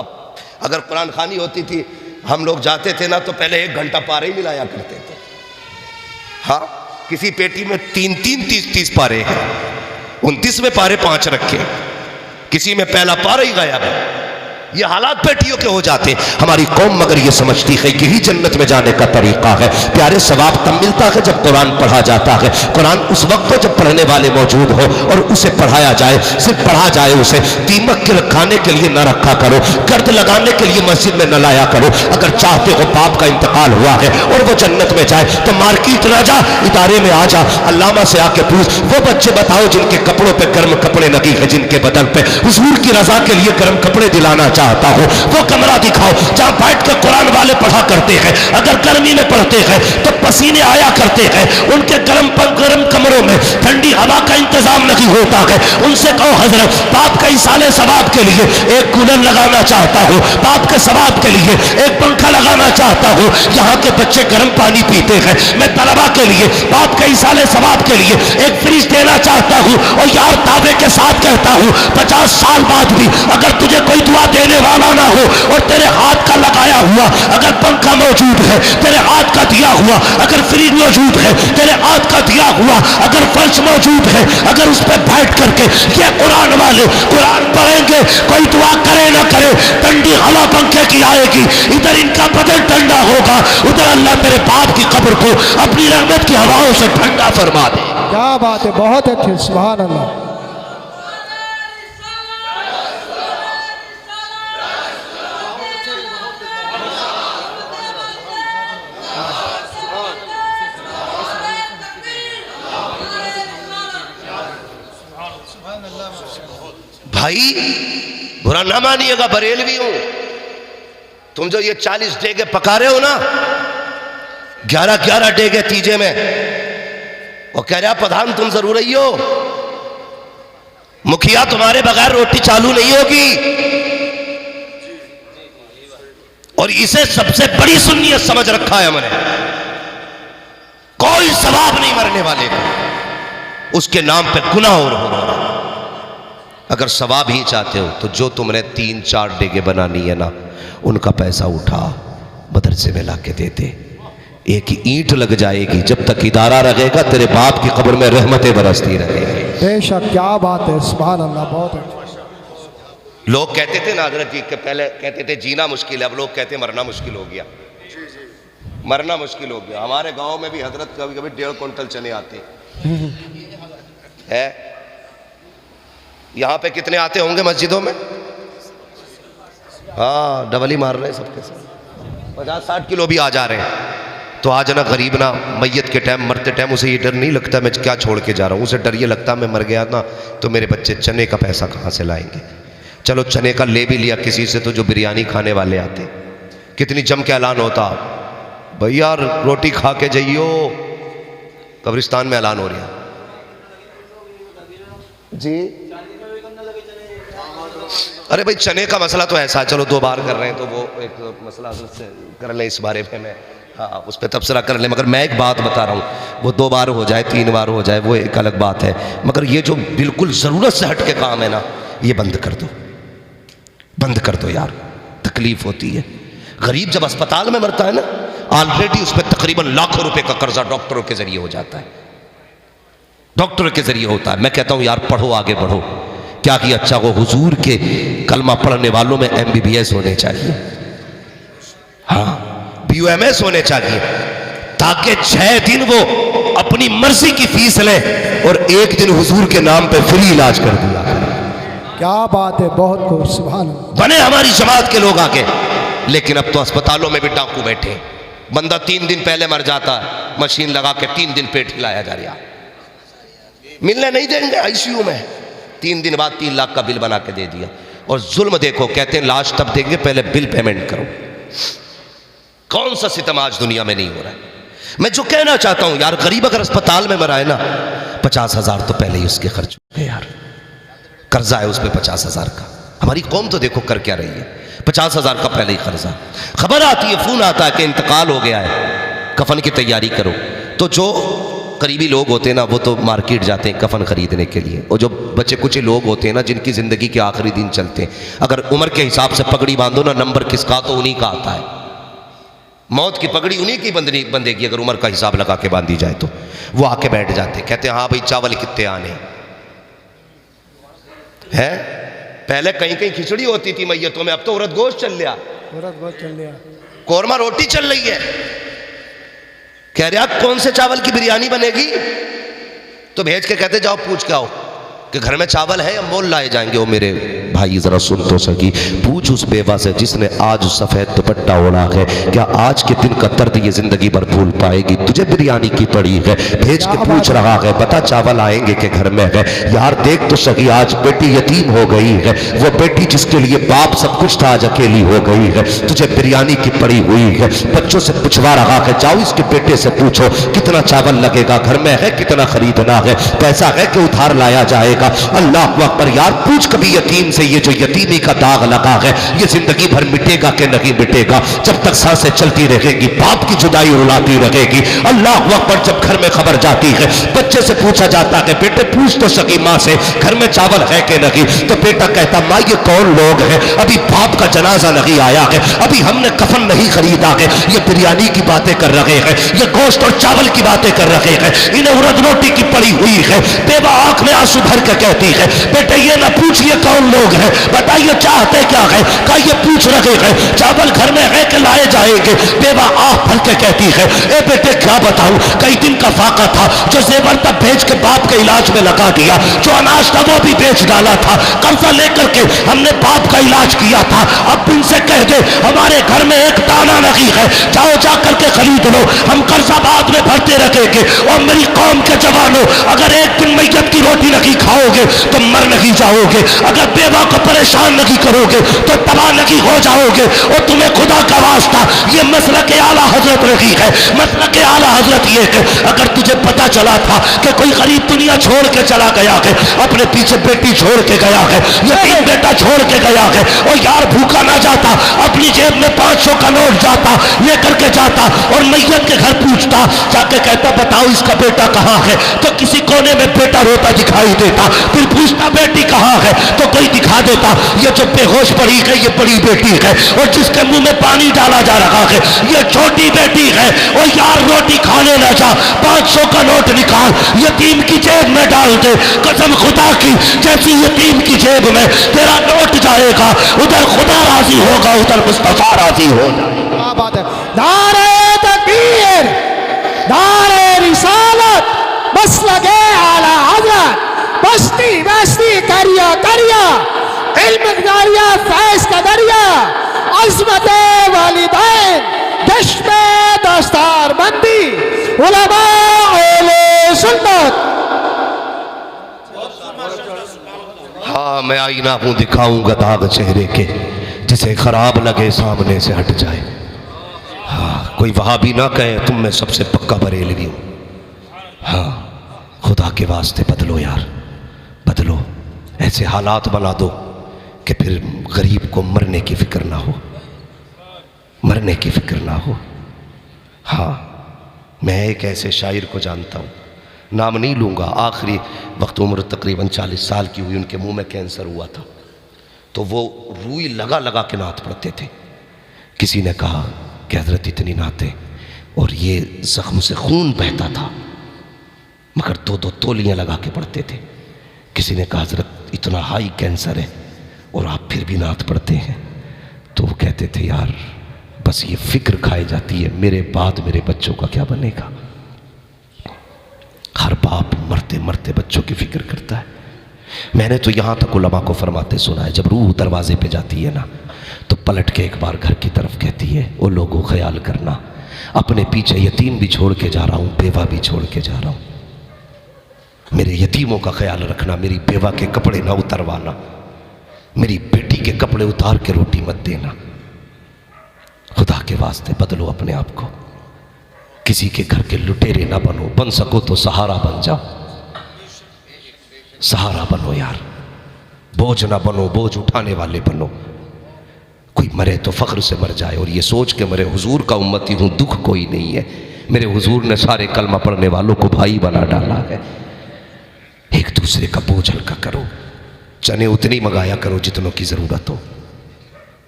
अगर कुरान खानी होती थी, हम लोग जाते थे ना तो पहले 1 घंटा पारे ही मिलाया करते थे। हाँ, किसी पेटी में 3-3 30-30 पारे हैं, 29 में पारे 5 रखे, किसी में पहला पारा ही गायब है। ये हालात पेटियों के हो जाते। हमारी कौम मगर ये समझती है यही जन्नत में जाने का तरीका है। प्यारे, सवाब तब मिलता है जब कुरान पढ़ा जाता है। कुरान उस वक्त हो जब पढ़ने वाले मौजूद हो और उसे पढ़ाया जाए, सिर्फ पढ़ा जाए। उसे दीमक के रखाने के लिए न रखा करो, गर्द लगाने के लिए मस्जिद में न लाया करो। अगर चाहते हो बाप का इंतकाल हुआ है और वो जन्नत में जाए तो मार्केट ना जा, इदारे में आ जा, अल्लामा से आके पूछ। वो बच्चे बताओ जिनके कपड़ों पे गर्म कपड़े लगी है, जिनके बदन पे हुजूर की रजा के लिए गर्म कपड़े दिलाना चाहता हो, वो कमरा दिखाओ जहां बैठ कर कुरान वाले पढ़ा करते हैं। अगर गर्मी में पढ़ते हैं तो पसीने आया करते हैं, उनके गर्म कमरों में ठंडी हवा का इंतजाम नहीं होता है। उनसे कहो हजरत बाप के इसाले सवाब के लिए एक कूलर लगाना चाहता हूं, बाप के सवाब के लिए एक पंखा लगाना चाहता हूं। यहाँ के बच्चे गर्म पानी पीते हैं, मैं तलबा के लिए बाप के इसाले सवाब के लिए एक फ्रिज देना चाहता हूं। और यार दावे के साथ कहता हूं 50 साल बाद भी अगर तुझे कोई दुआ देने वाला ना हो और तेरे हाथ का लगाया हुआ अगर पंखा मौजूद है, तेरे हाथ का दिया हुआ अगर फ्रिज मौजूद है, तेरे हाथ का दिया हुआ अगर फर्श मौजूद है, अगर उस पर बैठ करके ये कुरान वाले कुरान पढ़ेंगे, कोई दुआ करे ना करे, ठंडी हवा पंखे की आएगी, इधर इनका बदन ठंडा होगा, उधर अल्लाह मेरे बाप की कब्र को अपनी रहमत की हवाओं से ठंडा फरमा दे। क्या बात है, बहुत अच्छी। सुभान अल्लाह। भाई बुरा ना मानिएगा, बरेलवी हूं। तुम जो ये 40 डेगे पका रहे हो ना, 11-11 डेगे तीजे में, वो कह रहा प्रधान तुम जरूर ही हो, मुखिया तुम्हारे बगैर रोटी चालू नहीं होगी। और इसे सबसे बड़ी सुन्नियत समझ रखा है हमने। कोई सवाब नहीं मरने वाले का, उसके नाम पे गुनाह और हो रहा। अगर सवाब ही चाहते हो तो जो तुमने 3-4 डेगे बनानी है ना, उनका पैसा उठा मदरसे में ला के देते। एक ईंट लग जाएगी, जब तक इदारा रहेगा तेरे बाप की कब्र में रहमतें बरसती रहेंगी। बेशक, क्या बात है, सुभान अल्लाह। बहुत है। लोग कहते थे ना हजरत जी के पहले कहते थे जीना मुश्किल है, अब लोग कहते मरना मुश्किल हो गया। मरना मुश्किल हो गया। हमारे गांव में भी हजरत कभी कभी 1.5 क्विंटल चने आते हैं। यहां पे कितने आते होंगे मस्जिदों में? हाँ, डबल ही मार रहे हैं सबके साथ। 50-60 किलो भी आ जा रहे हैं। तो आज ना गरीब ना मैयत के टाइम, मरते टाइम उसे ये डर नहीं लगता मैं क्या छोड़ के जा रहा हूँ, उसे डर ये लगता मैं मर गया ना तो मेरे बच्चे चने का पैसा कहाँ से लाएंगे। चलो चने का ले भी लिया किसी से, तो जो बिरयानी खाने वाले आते, कितनी जम के ऐलान होता, भैया रोटी खा के जाइयो। कब्रिस्तान में ऐलान हो रहा जी। अरे भाई चने का मसला तो ऐसा है, चलो 2 बार कर रहे हैं तो वो एक मसला से कर लें, इस बारे में मैं हाँ उस पर तबसरा कर लें। मगर मैं एक बात बता रहा हूँ, वो 2 बार हो जाए 3 बार हो जाए वो एक अलग बात है, मगर ये जो बिल्कुल ज़रूरत से हट के काम है ना, ये बंद कर दो, बंद कर दो यार। तकलीफ होती है। गरीब जब अस्पताल में मरता है ना, ऑलरेडी उस पर तकरीबन लाखों रुपए का कर्जा डॉक्टरों के जरिए हो जाता है, डॉक्टरों के जरिए होता है। मैं कहता हूँ यार पढ़ो, आगे बढ़ो। क्या कि अच्छा वो हुजूर के कलमा पढ़ने वालों में MBBS होने चाहिए, हाँ BUMS होने चाहिए, ताकि 6 दिन वो अपनी मर्जी की फीस ले और 1 दिन हुजूर के नाम पे फ्री इलाज कर दिया। क्या बात है, बहुत खूब, सुभान अल्लाह। बने हमारी जमात के लोग आगे। लेकिन अब तो अस्पतालों में भी डाकू बैठे। बंदा 3 दिन पहले मर जाता, मशीन लगा के 3 दिन पेट हिलाया जा रहा, मिलने नहीं देंगे ICU में। 3 दिन बाद 3 लाख का बिल बना के दे दिया। और जुल्म देखो, कहते हैं लाश तब देंगे पहले बिल पेमेंट करो। कौन सा सितम आज दुनिया में नहीं हो रहा है। मैं जो कहना चाहता हूं यार, गरीब अगर अस्पताल में मरा है ना, 50,000 तो पहले ही उसके खर्च हो गए यार। कर्जा है उस पर 50,000 का। हमारी कौम तो देखो कर क्या रही है, 50,000 का पहले ही कर्जा। खबर आती है, फोन आता है कि इंतकाल हो गया है, कफन की तैयारी करो। तो जो करीबी लोग होते हैं ना, वो तो मार्केट जाते हैं कफन खरीदने के लिए। और जो बच्चे कुछ लोग होते हैं ना, जिनकी ज़िंदगी के आखिरी दिन चलते हैं, अगर उम्र के हिसाब से पगड़ी बांधो ना, नंबर किसका तो उन्हीं का आता है। मौत की पगड़ी उन्हीं की बंदेगी अगर उम्र का हिसाब लगा के बांधी जाए तो। वो आके बैठ जाते, कहते हैं हाँ भाई चावल कितने आने हैं। पहले कहीं कहीं खिचड़ी होती थी मैयतों में, अब तो उरद गोश्त चल लिया, उरद गोश्त चल लिया, कोरमा रोटी चल रही है। कह रहे आप कौन से चावल की बिरयानी बनेगी, तो भेज के कहते जाओ पूछ के आओ कि घर में चावल है या मोल लाए जाएंगे। वो मेरे भाई जरा सुन तो सकी, पूछ उस बेवा से जिसने आज सफेद दुपट्टा ओढ़ा है, क्या आज के दिन का दर्द ये जिंदगी भर भूल पाएगी। तुझे बिरयानी की पड़ी है, भेज के पूछ रहा है बता चावल आएंगे के घर में है। यार देख तो सकी, आज बेटी यतीम हो गई है, वो बेटी जिसके लिए बाप सब कुछ था आज अकेली हो गई है। तुझे बिरयानी की पड़ी हुई है। बच्चों से पूछवा रहा है, जाओ इसके बेटे से पूछो कितना चावल लगेगा, घर में है कितना खरीदना है, पैसा है कि उधार लाया जाएगा। अल्लाह अकबर। यार पूछ कभी यतीम से, ये जो यतीमी का दाग लगा है ये जिंदगी भर मिटेगा कि नहीं मिटेगा। जब तक सांसें चलती रहेगी, बाप की जुदाई रुलाती रहेगी। अल्लाह अकबर। जब घर में खबर जाती है, बच्चे से पूछा जाता है बेटे पूछ तो सकी माँ से घर में चावल है कि नहीं, तो बेटा कहता माँ ये कौन लोग हैं, अभी बाप का जनाजा नहीं आया है, अभी हमने कफन नहीं खरीदा है, ये बिरयानी की बातें कर रहे हैं, ये गोश्त और चावल की बातें कर रहे हैं, इन्हें उरद रोटी की पड़ी हुई है। बेवा आंख में आंसू भर के कहती है बेटे ये ना पूछिए कौन लोग हैं, बताइए चाहते क्या है, का ये पूछ रहे हैं चावल घर में है कि लाए जाएंगे। बेवा आंख भर के कहती है ए बेटे क्या बताऊं, कई दिन का फाका था, जो जेवर तब भेज के बाप के इलाज में लगा दिया, जो अनाज था वो भी बेच डाला था, कर्जा लेकर के हमने बाप का इलाज किया था। अब इनसे कह दे हमारे घर में एक दाना नहीं है, जाओ जा करके खरीद लो, हम कर्जा बाद में भरते रखेंगे, देंगे। और मेरी कौम के जवानों, अगर एक दिन मैयत की रोटी नहीं खाओगे तो मर नहीं जाओगे, अगर बेवा को परेशान नहीं करोगे तो तबाह नहीं हो जाओगे। और तुम्हें खुदा का वास्ता, ये मसलक आला हजरत रही है, मसलक आला हजरत ये है, अगर तुझे पता चला था कि कोई गरीब दुनिया छोड़ के चला गया है, अपने पीछे बेटी छोड़ के गया है, यतीम बेटा छोड़ के गया है, और यार भूखा ना जाता, अपनी जेब में 500 का नोट जाता लेकर के जाता और मैयत के घर पूछता, जाके कहता बताओ इसका बेटा कहाँ है, तो किसी कोने में बेटा रोता दिखाई देता, फिर पूछता बेटी कहाँ है, तो कोई दिखा देता, ये जो बेहोश पड़ी है ये बड़ी बेटी है, और जिसके मुंह में पानी डाला जा रहा है ये छोटी बेटी है। और यार रोटी खाने ना जा, 500 का नोट निकाल यतीम की जेब में डाल दे, कसम खुदा की जैसी यतीम की जेब में तेरा नोट जाएगा, उधर खुदा राजी होगा, उधर मुस्तफा राजी होगा। क्या बात है। नारे तकबीर, नारे रिसालत, मसलके आला हजरत, बस्ती बस्ती करिया करिया, इल्म दरिया फैज का दरिया, अज़मत वालिदैन, जश्न दस्तार बंदी, उलमा अहले सुन्नत। हाँ मैं आईना हूं, दिखाऊंगा दाग चेहरे के, जिसे खराब लगे सामने से हट जाए। हाँ कोई वहाबी ना कहे तुम मैं सबसे पक्का बरेलवी हूं। हाँ खुदा के वास्ते बदलो यार, बदलो, ऐसे हालात बना दो कि फिर गरीब को मरने की फिक्र ना हो, मरने की फिक्र ना हो। हाँ मैं एक ऐसे शायर को जानता हूँ, नाम नहीं लूँगा, आखिरी वक्त उम्र तकरीबन 40 साल की हुई, उनके मुंह में कैंसर हुआ था, तो वो रूई लगा लगा के नात पढ़ते थे। किसी ने कहा कि हज़रत इतनी नाते, और ये ज़ख्म से खून बहता था मगर 2-2 तोलियाँ लगा के पढ़ते थे। किसी ने कहा हज़रत इतना हाई कैंसर है और आप फिर भी नात पढ़ते हैं। तो वो कहते थे यार बस ये फिक्र खाई जाती है, मेरे बाद मेरे बच्चों का क्या बनेगा। हर बाप मरते मरते बच्चों की फिक्र करता है। मैंने तो यहाँ तक उलमा को फरमाते सुना है, जब रूह दरवाजे पे जाती है ना तो पलट के एक बार घर की तरफ कहती है, ओ लोगों ख्याल करना, अपने पीछे यतीम भी छोड़ के जा रहा हूँ, बेवा भी छोड़ के जा रहा हूँ, मेरे यतीमों का ख्याल रखना, मेरी बेवा के कपड़े ना उतरवाना, मेरी बेटी के कपड़े उतार के रोटी मत देना। खुदा के वास्ते बदलो अपने आप को, किसी के घर के लुटेरे ना बनो, बन सको तो सहारा बन जाओ, सहारा बनो यार, बोझ ना बनो, बोझ उठाने वाले बनो। कोई मरे तो फख्र से मर जाए और ये सोच के मरे हुजूर का उम्मती हूँ, दुख कोई नहीं है, मेरे हुजूर ने सारे कलमा पढ़ने वालों को भाई बना डाला है। एक दूसरे का बोझ हल्का करो, चने उतनी मंगाया करो जितनों की ज़रूरत हो,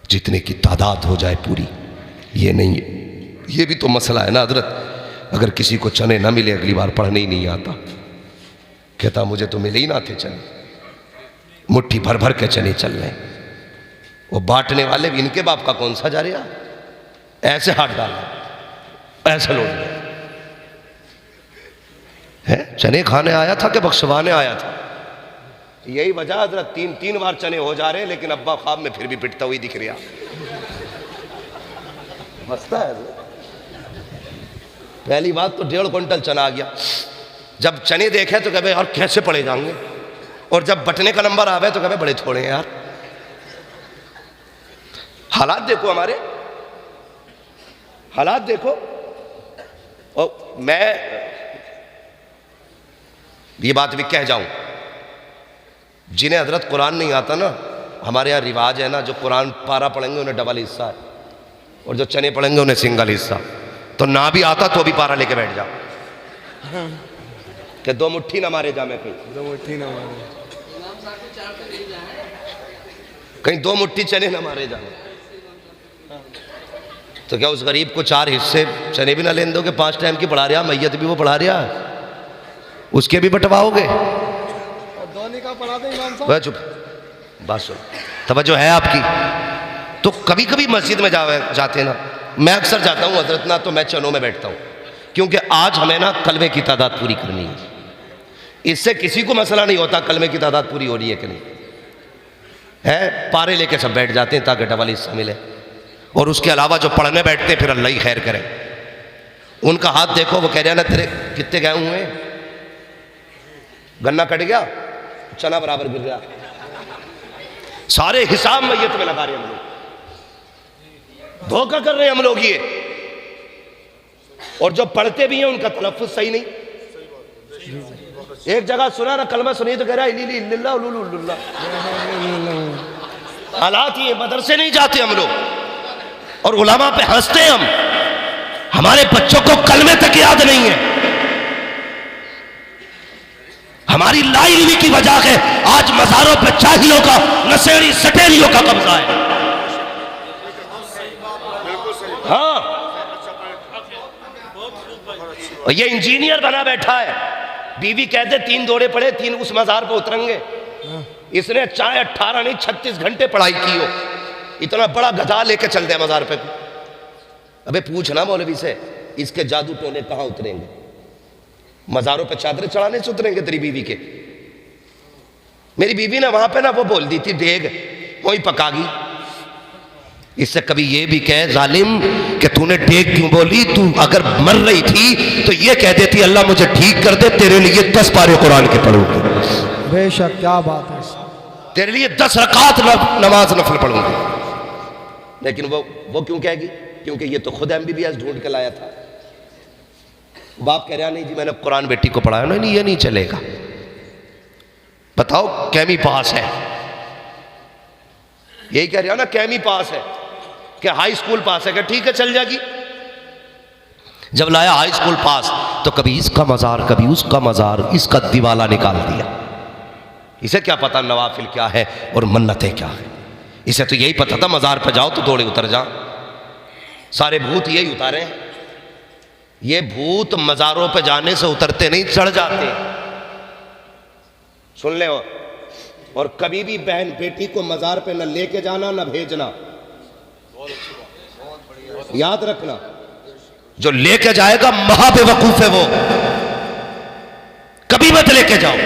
जितने की तादाद हो जाए पूरी। ये नहीं, ये भी तो मसला है ना हज़रत, अगर किसी को चने ना मिले अगली बार पढ़ने ही नहीं आता, कहता मुझे तो मिले ही ना थे चने, मुट्ठी भर भर के चने चल रहे। वो बांटने वाले भी इनके बाप का कौन सा जा रहा, ऐसे हाथ डाल ऐसे लौट गए है। चने खाने आया था कि बख्शवाने आया था, यही वजह हज़रत 3 बार चने हो जा रहे हैं, लेकिन अब्बा ख्वाब में फिर भी पिटता हुई दिख रहा। मस्ता है। पहली बात तो 1.5 क्विंटल चना आ गया, जब चने देखे तो कहे यार कैसे पड़े जाएंगे, और जब बटने का नंबर आवे तो कहे बड़े थोड़े हैं यार। हालात देखो, हमारे हालात देखो। और मैं ये बात भी कह जाऊं, जिन्हें हजरत कुरान नहीं आता ना, हमारे यहाँ रिवाज है ना, जो कुरान पारा पढ़ेंगे उन्हें डबल हिस्सा है, और जो चने पढ़ेंगे उन्हें सिंगल हिस्सा। तो ना भी आता तो भी पारा लेके बैठ जाओ कि 2 मुट्ठी ना मारे जा, मैं कहीं 2 मुट्ठी ना मारे, कहीं 2 मुट्ठी चने ना मारे जाए। तो क्या उस गरीब को 4 हिस्से चने भी ना लेने दोगे? 5 टाइम की पढ़ा रहा, मैयत भी वो पढ़ा रहा, उसके भी बंटवाओगे? वह चुप, बात सुन, तवज्जो है आपकी। तो कभी कभी मस्जिद में जाते ना, मैं अक्सर जाता हूँ हजरत ना, तो मैं चनों में बैठता हूँ, क्योंकि आज हमें ना कलमे की तादाद पूरी करनी है। इससे किसी को मसला नहीं होता कलमे की तादाद पूरी हो रही है कि नहीं है, पारे लेके सब बैठ जाते हैं ताकि डबल हिस्सा मिले। और उसके अलावा जो पढ़ने बैठते हैं फिर अल्लाह ही खैर करे, उनका हाथ देखो, वो कह रहे हैं ना तेरे कितने गए हुए हैं, गन्ना कट गया, चना बराबर गिर गया। सारे हिसाब मैयत में लगा रहे हैं हम लोग, धोखा कर रहे हैं हम लोग ये। और जो पढ़ते भी हैं उनका तलफ्फुज सही नहीं। एक जगह सुना ना कलमा सुनिए तो कह रहा है हालात ये, मदरसे नहीं जाते हम लोग और उलमा पे हंसते हैं हम। हमारे बच्चों को कलमे तक याद नहीं है। हमारी लाइल्मी की वजह है आज मज़ारों पे चाहियों का, नशेड़ी सटेरियों का कब्जा है। हाँ, और ये इंजीनियर बना बैठा है, बीवी कहते 3 दौड़े पड़े 3 उस मज़ार पे उतरेंगे। इसने चाहे 18 नहीं 36 घंटे पढ़ाई की हो, इतना बड़ा गधा लेके चलते हैं मज़ार पे। अबे पूछना मौलवी से, इसके जादू टोने कहां उतरेंगे? मज़ारों पे चादरें चढ़ाने से उतरेंगे तेरी बीवी के? मेरी बीवी ने वहां पे ना वो बोल दी थी डेग वही पकागी। इससे कभी ये भी कह जालिम कि तूने डेग क्यों बोली, तू अगर मर रही थी तो ये कह देती अल्लाह मुझे ठीक कर दे, तेरे लिए 10 पारे कुरान के पढ़ूंगी। बेशक, क्या बात है, तेरे लिए 10 रकात नमाज नफल पढ़ूंगी। लेकिन वो क्यों कहेगी? क्योंकि ये तो खुद MBBS ढूंढ के लाया था। बाप कह रहा नहीं जी मैंने कुरान बेटी को पढ़ाया। नहीं ये नहीं चलेगा। बताओ कैमी पास है, यही कह रहा ना कैमी पास है, कि हाई स्कूल पास है, कि ठीक है चल जाएगी। जब लाया हाई स्कूल पास तो कभी इसका मज़ार कभी उसका मज़ार, इसका दिवाला निकाल दिया। इसे क्या पता नवाफिल क्या है और मन्नतें क्या है। इसे तो यही पता था मज़ार पर जाओ तो दौड़े उतर जा। सारे भूत यही उतारे हैं। ये भूत मज़ारों पे जाने से उतरते नहीं, चढ़ जाते। सुन ले। और कभी भी बहन बेटी को मज़ार पे न लेके जाना न भेजना, याद रखना। जो लेके जाएगा महाबेवकूफ है वो, कभी मत लेके जाओ।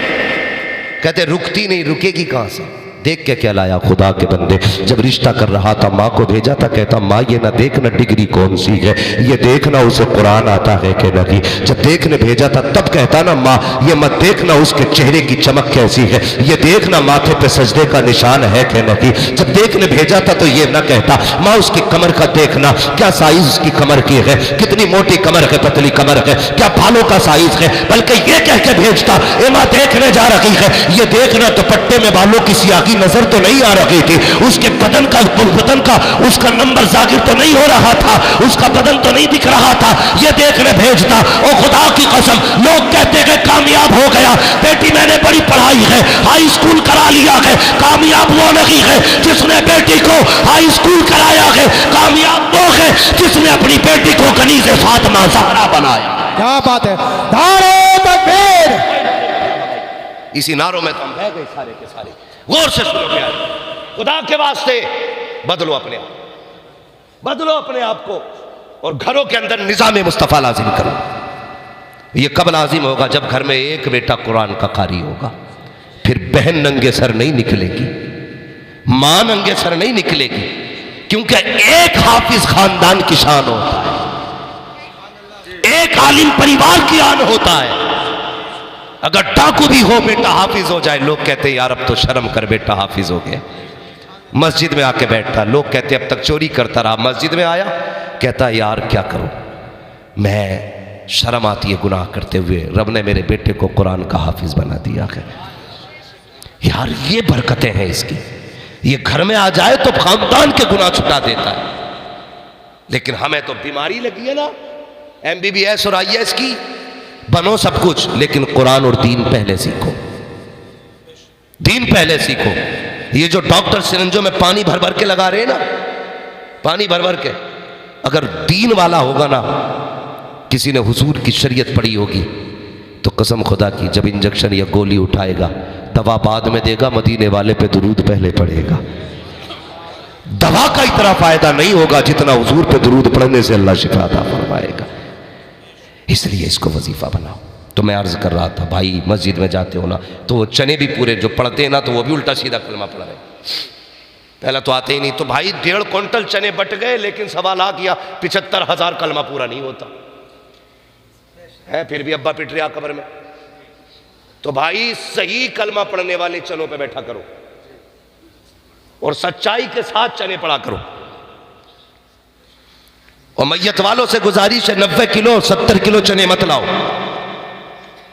कहते रुकती नहीं, रुकेगी कहां से? देख के क्या लाया खुदा के बंदे। जब रिश्ता कर रहा था माँ को भेजा था, कहता माँ ये ना देखना डिग्री कौन सी है, ये देखना उसे कुरान आता है कि नहीं। जब देखने भेजा था तब कहता ना माँ ये मत देखना उसके चेहरे की चमक कैसी है, ये देखना माथे पे सजदे का निशान है कि नहीं। जब देखने भेजा था तो ये ना कहता माँ उसकी कमर का देखना क्या साइज उसकी कमर की है, कितनी मोटी कमर है पतली कमर है, क्या बालों का साइज है। बल्कि ये कह के भेजता ए माँ देखने जा रही है, ये देखना दुपट्टे में बालों की सियाही नजर तो नहीं आ रही थी, उसके बदन का उसका नंबर जाहिर तो नहीं हो रहा था, उसका बदन तो नहीं दिख रहा था। ये देखने भेजता। ओ खुदा की कसम, लोग कहते हैं कामयाब हो गया, बेटी मैंने बड़ी पढ़ाई है, हाई स्कूल करा लिया है। कामयाब वो नहीं है जिसने बेटी को हाई स्कूल कराया है, कामयाब वो है जिसने अपनी बेटी को कनीज़े फातिमा ज़हरा बनाया। क्या बात है, नारे तकबीर। इसी नारों में तो हम बह गए सारे के सारे। गौर से सुनो प्यार, खुदा के वास्ते बदलो अपने आप, बदलो अपने आप को और घरों के अंदर निज़ाम मुस्तफ़ा लाजिम करो। ये कब लाजिम होगा? जब घर में एक बेटा कुरान का कारी होगा। फिर बहन नंगे सर नहीं निकलेगी, मां नंगे सर नहीं निकलेगी, क्योंकि एक हाफिज खानदान की शान होता है, एक आलिम परिवार की आन होता है। अगर डाकू भी हो बेटा हाफिज हो जाए, लोग कहते यार अब तो शर्म कर बेटा हाफिज हो गया। मस्जिद में आके बैठता, लोग कहते अब तक चोरी करता रहा, मस्जिद में आया कहता यार क्या करूं, मैं शर्म आती है गुनाह करते हुए, रब ने मेरे बेटे को कुरान का हाफिज बना दिया है। यार ये बरकतें हैं इसकी। ये घर में आ जाए तो खानदान के गुनाह छुटा देता है। लेकिन हमें तो बीमारी लगी है ना, MBBS और IAS की, बनो सब कुछ लेकिन कुरान और दीन पहले सीखो, दीन पहले सीखो। ये जो डॉक्टर सिरंजों में पानी भर भर के लगा रहे हैं ना, पानी भर भर के, अगर दीन वाला होगा ना, किसी ने हुजूर की शरीयत पढ़ी होगी तो कसम खुदा की जब इंजेक्शन या गोली उठाएगा दवा बाद में देगा, मदीने वाले पे दुरूद पहले पड़ेगा। दवा का इतना फायदा नहीं होगा जितना हुजूर पे दुरूद पढ़ने से अल्लाह शिफा अता फरमाएगा। इसलिए इसको वजीफा बनाओ। तो मैं अर्ज कर रहा था भाई, मस्जिद में जाते हो ना तो वो चने भी पूरे जो पढ़ते हैं ना तो वो भी उल्टा सीधा कलमा पढ़ रहे, पहला तो आते ही नहीं। तो भाई 1.5 क्विंटल चने बट गए, लेकिन 1.25 लाख या 75,000 कलमा पूरा नहीं होता। है, फिर भी अब्बा पिट रहा कब्र में। तो भाई सही कलमा पढ़ने वाले चनों पे बैठा करो और सच्चाई के साथ चने पड़ा करो। और मैयत वालों से गुजारिश है 90 किलो 70 किलो चने मत लाओ।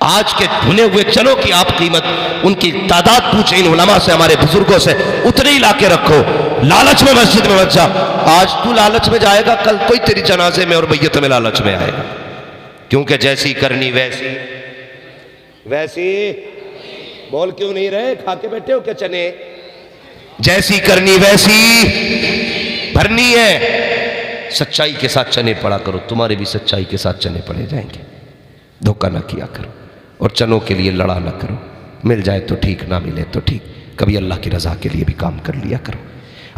आज के भुने हुए चनों की आप कीमत, उनकी तादाद पूछे इन उलमा से, हमारे बुजुर्गों से, उतने ही लाके रखो। लालच में मस्जिद में मत जा। आज तू लालच में जाएगा, कल कोई तेरी जनाजे में और मैयत में लालच में आएगा। क्योंकि जैसी करनी वैसी वैसी, बोल क्यों नहीं रहे, खा के बैठे हो क्या चने? जैसी करनी वैसी भरनी है। सच्चाई के साथ चने पड़ा करो, तुम्हारे भी सच्चाई के साथ चने पड़े जाएंगे। धोखा ना किया करो और चनों के लिए लड़ा ना करो। मिल जाए तो ठीक, ना मिले तो ठीक। कभी अल्लाह की रजा के लिए भी काम कर लिया करो।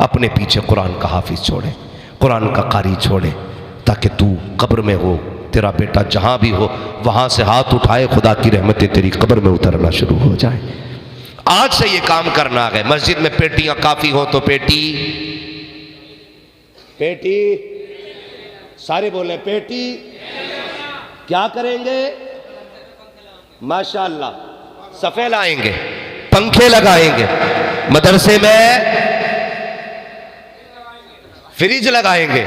अपने पीछे कुरान का हाफिज छोड़े, कुरान का कारी छोड़े, ताकि तू कब्र में हो, तेरा बेटा जहां भी हो वहां से हाथ उठाए, खुदा की रहमतें तेरी कब्र में उतरना शुरू हो जाए। आज से ये काम करना है। मस्जिद में पेटियां काफी हो तो पेटी पेटी, सारे बोले पेटी। क्या करेंगे? माशाअल्लाह, सफे लाएंगे, पंखे लगाएंगे, मदरसे में फ्रिज लगाएंगे,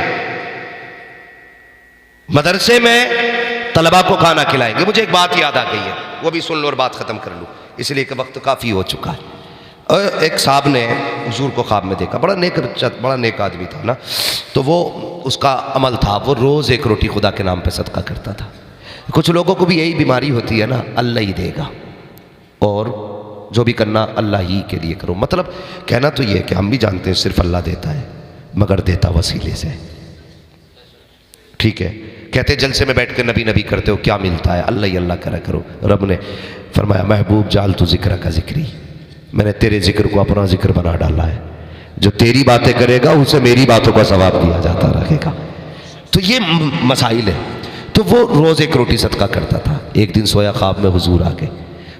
मदरसे में तलबा को खाना खिलाएंगे। मुझे एक बात याद आ गई है, वो भी सुन लो और बात खत्म कर लूँ, इसलिए कि वक्त काफ़ी हो चुका है। और एक साहब ने हुजूर को ख्वाब में देखा, बड़ा नेक आदमी था ना। तो वो उसका अमल था, वो रोज़ एक रोटी खुदा के नाम पे सदका करता था। कुछ लोगों को भी यही बीमारी होती है ना, अल्लाह ही देगा और जो भी करना अल्लाह ही के लिए करो। मतलब कहना तो ये है कि हम भी जानते हैं सिर्फ अल्लाह देता है, मगर देता वसीले से। ठीक है, कहते जलसे में बैठ कर नबी नबी करते हो, क्या मिलता है? अल्लाह ही अल्लाह करा करो। रब ने फरमाया महबूब जाल तू जिक्र का जिक्री, मैंने तेरे जिक्र को अपना जिक्र बना डाला है। जो तेरी बातें करेगा उसे मेरी बातों का सवाब दिया जाता रहेगा। तो ये मसाइल है। तो वो रोज़ एक रोटी सदका करता था। एक दिन सोया ख्वाब में हुजूर आ गए,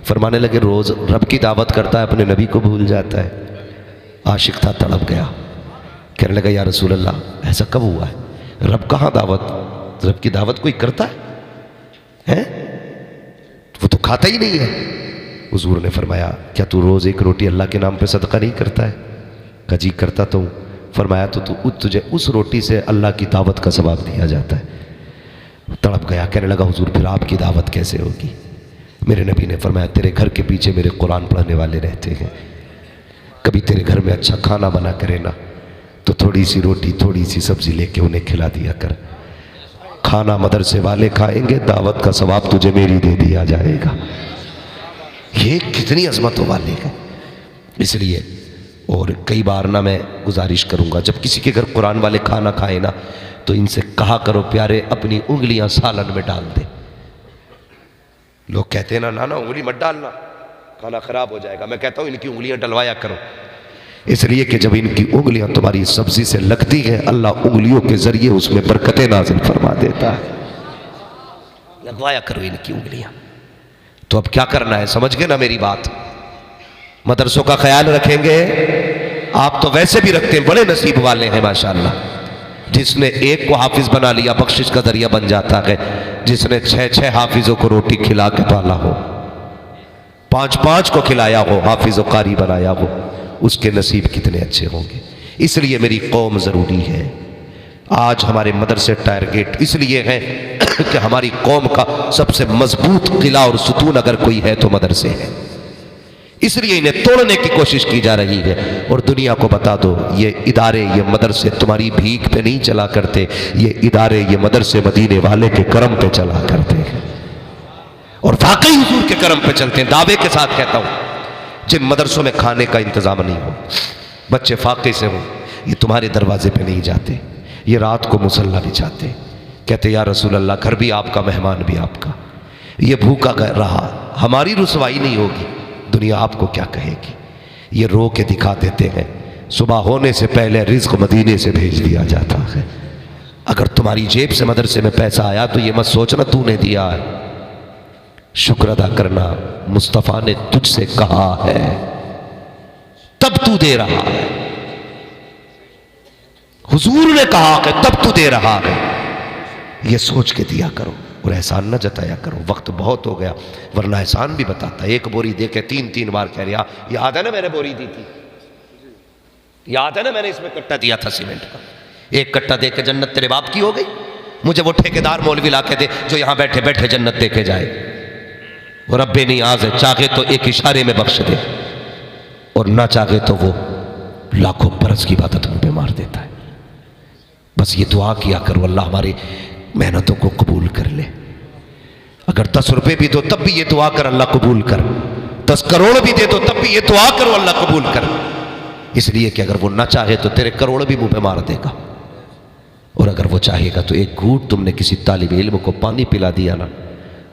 फरमाने लगे रोज़ रब की दावत करता है, अपने नबी को भूल जाता है। आशिक था, तड़प गया, कहने लगा या रसूल अल्लाह ऐसा कब हुआ है? रब कहाँ दावत, रब की दावत कोई करता है? वो तो खाता ही नहीं है। हुजूर ने फरमाया क्या तू रोज़ एक रोटी अल्लाह के नाम पे सदका नहीं करता है? कहा जी करता तो हूँ। फरमाया तो तुझे उस रोटी से अल्लाह की दावत का सवाब दिया जाता है। तड़प गया, कहने लगा हुजूर फिर आपकी दावत कैसे होगी? मेरे नबी ने फरमाया तेरे घर के पीछे मेरे कुरान पढ़ने वाले रहते हैं, कभी तेरे घर में अच्छा खाना बना करे ना तो थोड़ी सी रोटी थोड़ी सी सब्जी लेके उन्हें खिला दिया कर। खाना मदरसे वाले खाएंगे, दावत का सवाब तुझे मेरी दे दिया जाएगा। ये कितनी अजमतों वाली है। इसलिए और कई बार ना मैं गुजारिश करूँगा, जब किसी के घर कुरान वाले खाना खाए ना तो इनसे कहा करो प्यारे अपनी उंगलियां सालन में डाल दे। लोग कहते हैं ना उंगली मत डालना, खाना खराब हो जाएगा। मैं कहता हूँ इनकी उंगलियां डलवाया करो, इसलिए कि जब इनकी उंगलियां तुम्हारी सब्जी से लगती हैं अल्लाह उंगलियों के जरिए उसमें बरकतें नाजिल फरमा देता है। लगवाया करो इनकी उंगलियां। तो अब क्या करना है, समझ गए ना मेरी बात? मदरसों का ख्याल रखेंगे। आप तो वैसे भी रखते हैं, बड़े नसीब वाले हैं माशाअल्लाह। जिसने एक को हाफिज बना लिया बख्शिश का दरिया बन जाता है। जिसने 6-6 हाफिजों को रोटी खिला के पाला हो, 5-5 को खिलाया हो, हाफिज व कारी बनाया हो, उसके नसीब कितने अच्छे होंगे। इसलिए मेरी कौम ज़रूरी है। आज हमारे मदरसे टायर गेट इसलिए हैं कि हमारी कौम का सबसे मजबूत किला और सुतून अगर कोई है तो मदरसे हैं। इसलिए इन्हें तोड़ने की कोशिश की जा रही है। और दुनिया को बता दो ये इदारे, ये मदरसे तुम्हारी भीख पे नहीं चला करते, ये इदारे, ये मदरसे मदीने वाले के करम पे चला करते हैं और वाकई हुजूर के करम पे चलते हैं। दावे के साथ कहता हूँ जिन मदरसों में खाने का इंतजाम नहीं हो, बच्चे फाके से हों, ये तुम्हारे दरवाजे पे नहीं जाते, ये रात को मुसल्ला बिछाते, कहते या रसूल अल्लाह घर भी आपका मेहमान भी आपका। ये भूखा रहा, हमारी रुसवाई नहीं होगी, दुनिया आपको क्या कहेगी। ये रो के दिखा देते हैं सुबह होने से पहले रिज्क मदीने से भेज दिया जाता है। अगर तुम्हारी जेब से मदरसे में पैसा आया तो ये मत सोचना तूने दिया है, शुक्र अदा करना मुस्तफ़ा ने तुझसे कहा है तब तू दे रहा है। हुजूर ने कहा कि तब तू दे रहा है, ये सोच के दिया करो। और एहसान न जताया करो। वक्त बहुत हो गया, वरना एहसान भी बताता। एक बोरी दे के 3-3 बार कह रहा, याद है ना मैंने बोरी दी थी, याद है ना मैंने इसमें कट्टा दिया था सीमेंट का, एक कट्टा दे के जन्नत तेरे बाप की हो गई। मुझे वो ठेकेदार मौलवी ला के दे जो यहां बैठे बैठे जन्नत दे के जाए। वो रब्बे नियाज़ है, चाहे तो एक इशारे में बख्श दे और ना चाहे तो वो लाखों बरस की इबादत मुंह पे मार देता है। बस ये दुआ किया करो, अल्लाह हमारी मेहनतों को कबूल कर ले। अगर 10 रुपए भी दो तब भी ये दुआ कर अल्लाह कबूल कर, 10 करोड़ भी दे दो तब भी ये दुआ करो अल्लाह कबूल कर। इसलिए कि अगर वो ना चाहे तो तेरे करोड़ भी मुंह पे मार देगा, और अगर वो चाहेगा तो एक घूंट तुमने किसी तालिब इल्म को पानी पिला दिया ना,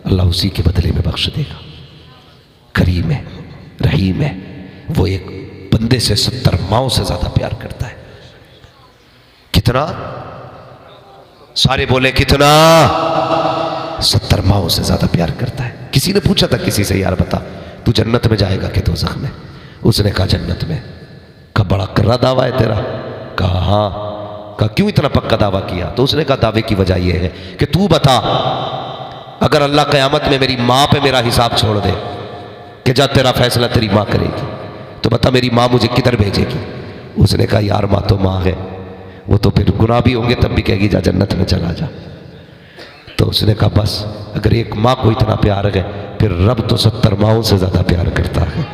अल्लाह उसी के बदले में बख्श देगा। करीम है, रहीम है। वो एक बंदे से 70 माओं से ज्यादा प्यार करता है। कितना? सारे बोले कितना? 70 माओं से ज्यादा प्यार करता है। किसी ने पूछा था किसी से, यार बता तू जन्नत में जाएगा कि दोज़ख में? उसने कहा जन्नत में। कहा बड़ा कर्रा दावा है तेरा? कहा हाँ। कहा क्यों इतना पक्का दावा किया? तो उसने कहा दावे की वजह यह है कि तू बता, अगर अल्लाह क़यामत में मेरी माँ पे मेरा हिसाब छोड़ दे कि जा तेरा फैसला तेरी माँ करेगी, तो बता मेरी माँ मुझे किधर भेजेगी? उसने कहा यार माँ तो माँ है, वो तो फिर गुनाह भी होंगे तब भी कहेगी जा जन्नत में चला जा। तो उसने कहा बस अगर एक माँ को इतना प्यार है फिर रब तो 70 माओं से ज़्यादा प्यार करता है।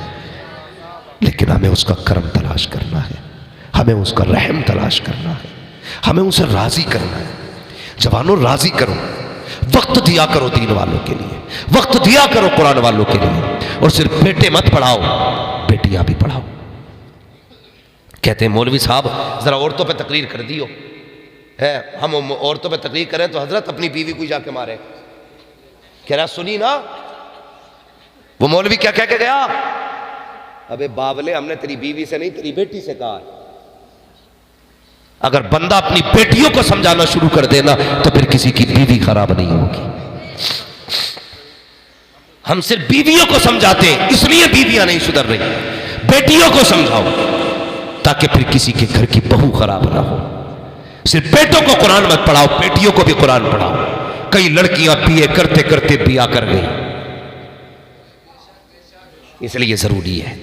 लेकिन हमें उसका करम तलाश करना है, हमें उसका रहम तलाश करना है, हमें उसे राज़ी करना है। जवानों राज़ी करो, वक्त दिया करो दीन वालों के लिए, वक्त दिया करो कुरान वालों के लिए। और सिर्फ बेटे मत पढ़ाओ, बेटियां भी पढ़ाओ। कहते हैं मौलवी साहब जरा औरतों पे तकरीर कर दियो है, हम औरतों पे तकरीर करें तो हजरत अपनी बीवी को जाके मारे। कह रहा सुनी ना वो मौलवी क्या कह के गया? अबे बावले, हमने तेरी बीवी से नहीं तेरी बेटी से कहा है। अगर बंदा अपनी बेटियों को समझाना शुरू कर देना तो फिर किसी की बीवी खराब नहीं होगी। हम सिर्फ बीवियों को समझाते हैं इसलिए बीवियां नहीं सुधर रही। बेटियों को समझाओ ताकि फिर किसी के घर की बहू खराब ना हो। सिर्फ बेटों को कुरान मत पढ़ाओ, बेटियों को भी कुरान पढ़ाओ। कई लड़कियां बीए करते करते बिया कर गई, इसलिए जरूरी है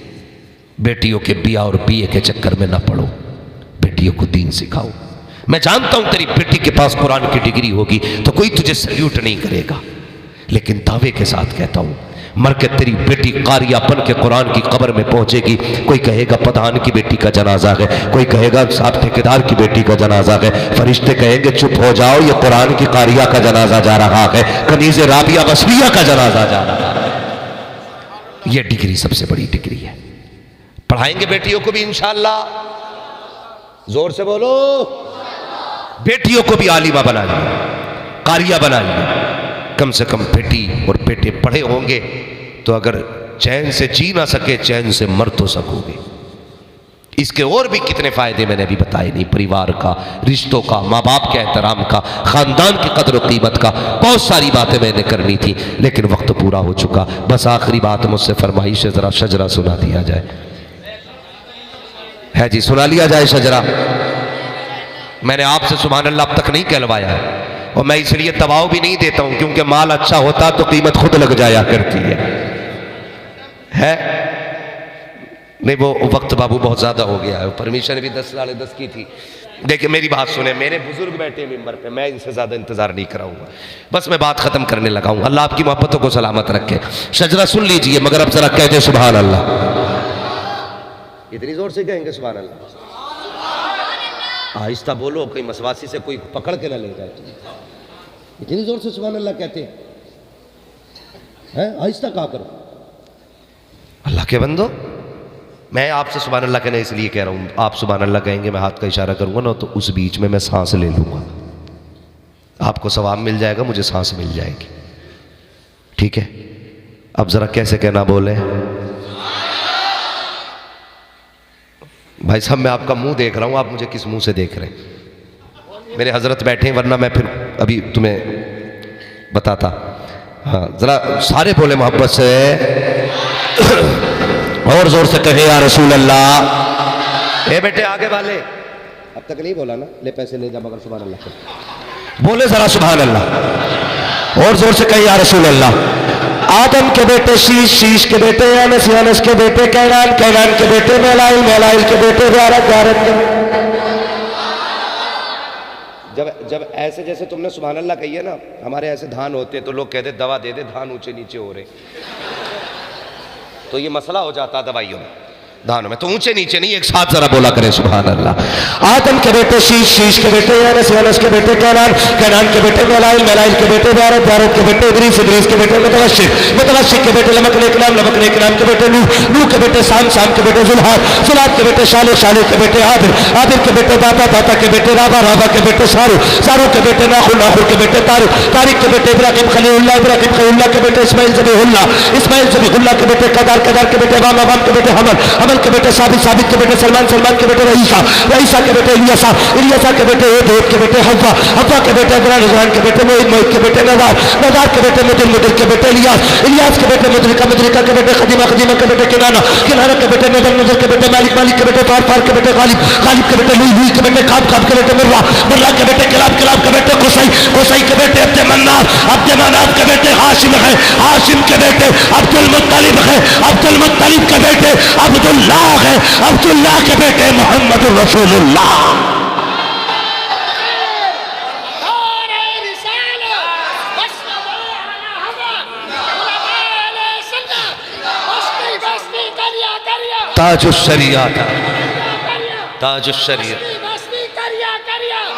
बेटियों के बिया और बीए के चक्कर में ना पड़ो, बेटियों को दीन सिखाओ। मैं जानता हूं तेरी बेटी के पास कुरान की डिग्री होगी तो कोई तुझे सल्यूट नहीं करेगा, लेकिन दावे के साथ कहता हूं मर के तेरी बेटी कारिया बन के कुरान की कब्र में पहुंचेगी। कोई कहेगा प्रधान की बेटी का जनाजा है, कोई कहेगा साहब ठेकेदार की बेटी का जनाजा है। फरिश्ते कहेंगे चुप हो जाओ, ये कुरान की कारिया का जनाजा जा रहा है, कनीज़ राबिया बसरिया का जनाजा जा रहा है। ये डिग्री सबसे बड़ी डिग्री है। पढ़ाएंगे बेटियों को भी इंशाअल्लाह, जोर से बोलो, बेटियों को भी आलिमा बनाइए, कारिया बनाइए। कम से कम बेटी और बेटे पढ़े होंगे तो अगर चैन से जी ना सके चैन से मर तो सकोगे। इसके और भी कितने फायदे मैंने अभी बताए नहीं, परिवार का, रिश्तों का, माँ बाप के एहतराम का, खानदान की कदर और कीमत का, बहुत सारी बातें मैंने करनी थी लेकिन वक्त पूरा हो चुका। बस आखिरी बात मुझसे फरमाइश है, जरा शजरा सुना दिया जाए। है जी, सुना लिया जाए शजरा। मैंने आपसे सुभान अल्लाह अब तक नहीं कहलवाया है और मैं इसलिए दबाव भी नहीं देता हूं क्योंकि माल अच्छा होता तो कीमत खुद लग जाया करती है? नहीं वो वक्त बाबू बहुत ज्यादा हो गया है। परमिशन भी 10 साढ़े 10 की थी। देखिए मेरी बात सुने, मेरे बुजुर्ग बैठे मिंबर पे, मैं इनसे ज्यादा इंतजार नहीं कराऊंगा, बस मैं बात खत्म करने लगा हूं। अल्लाह आपकी मोहब्बतों को सलामत रखे। शजरा सुन लीजिए मगर अब जरा कहते सुभान अल्लाह। इतनी जोर से कहेंगे सुभान अल्लाह? आहिस्ता बोलो, कोई मसवासी से कोई पकड़ के ना ले जाए। इतनी जोर से सुभान अल्लाह कहते हैं? आहिस्ता कहा करो। अल्लाह के बंदो, मैं आपसे सुभान अल्लाह कहना इसलिए कह रहा हूं, आप सुभान अल्लाह कहेंगे मैं हाथ का इशारा करूंगा ना तो उस बीच में मैं सांस ले लूंगा, आपको सवाब मिल जाएगा, मुझे सांस मिल जाएगी। ठीक है? अब जरा कैसे कहना बोले भाई साहब? मैं आपका मुंह देख रहा हूं, आप मुझे किस मुंह से देख रहे हैं? मेरे हजरत बैठे हैं वरना मैं फिर अभी तुम्हें बताता। हाँ जरा सारे बोले मोहब्बत से और जोर से कहे या रसूल अल्लाह। ए बेटे आगे वाले, अब तक नहीं बोला ना, ले पैसे ले जा मगर सुभान अल्लाह बोले जरा सुभान अल्लाह। और जोर से कहिए या रसूल अल्लाह। आदम के बेटे शीश, शीश के बेटे यानस, यानस के बेटे कैनान, कैनान के बेटे मेलाइल, मेलाइल के बेटे गारत, गारत के। जब ऐसे जैसे तुमने सुभान अल्लाह कही है ना, हमारे ऐसे धान होते हैं तो लोग कहते दवा दे दे, धान ऊंचे नीचे हो रहे, तो ये मसला हो जाता दवाइयों में, धानों में तो ऊंचे नीचे नहीं, एक साथ जरा बोला करें सुभान अल्लाह। आदम के बेटे शीश, शीश के बेटे यानस, यानस के बेटे कैनान, कैनान के बेटे मेलाइल, मेलाइल के बेटे गारत, गारत के बेटे इद्रीस, इद्रीस के बेटे मुतवश्शिक, मुतवश्शिक के बेटे लमक नेकनाम, लमक नेकनाम के बेटे नूह, नूह के बेटे साम, साम के बेटे जुल्हाद, जुल्हाद के बेटे शाले, शाले के बेटे आदिर, आदिर के बेटे दाता, दाता के बेटे राबा, राबा के बेटे सारू, सारू के बेटे नाखुर, नाखुर के बेटे तारिक, तारिक के बेटे इब्राहिम खलीलुल्लाह, इब्राहिम खलीलुल्लाह के बेटे इस्माइल ज़बीहुल्लाह, इस्माइल ज़बीहुल्लाह के बेटे कदार, कदार के बेटे वाम, वाम के बेटे हमल, हमल के बेटे साबित, साबित के बेटे सलमान, सलमान के बेटे रईसा, रईसा के बेटे इलियासा, इलियासा के बेटे हेद के बेटे हव्वा, हव्वा के बेटे इब्राहिम, इब्राहिम के बेटे मोहित, मोहित के बेटे नज़ार, नज़ार के बेटे मुदिर, मुदिर के बेटे इलियास, इलियास के बेटे मुद्रिका, मुद्रिका के बेटे खदीमा, खदीमा के बेटे किनाना, किनाना के बेटे नज़र, नज़र के बेटे मालिक, मालिक के बेटे फार, फार के बेटे गालिब, गालिब के बेटे लुई, लुई के बेटे काब, काब के बेटे मुर्रा, मुर्रा के बेटे किलाब, किलाब के बेटे कुसई, कुसई के बेटे अब्द मन्नाफ, अब्द मन्नाफ के बेटे हाशिम है, हाशिम के बेटे अब्दुल मुत्तलिब है, अब्दुल मुत्तलिब के बेटे अब्दुल्लाह है, अब्दुल्लाह के बेटे मोहम्मद रसूलुल्लाह। ताजुश शरिया था, ताजुश शरिया,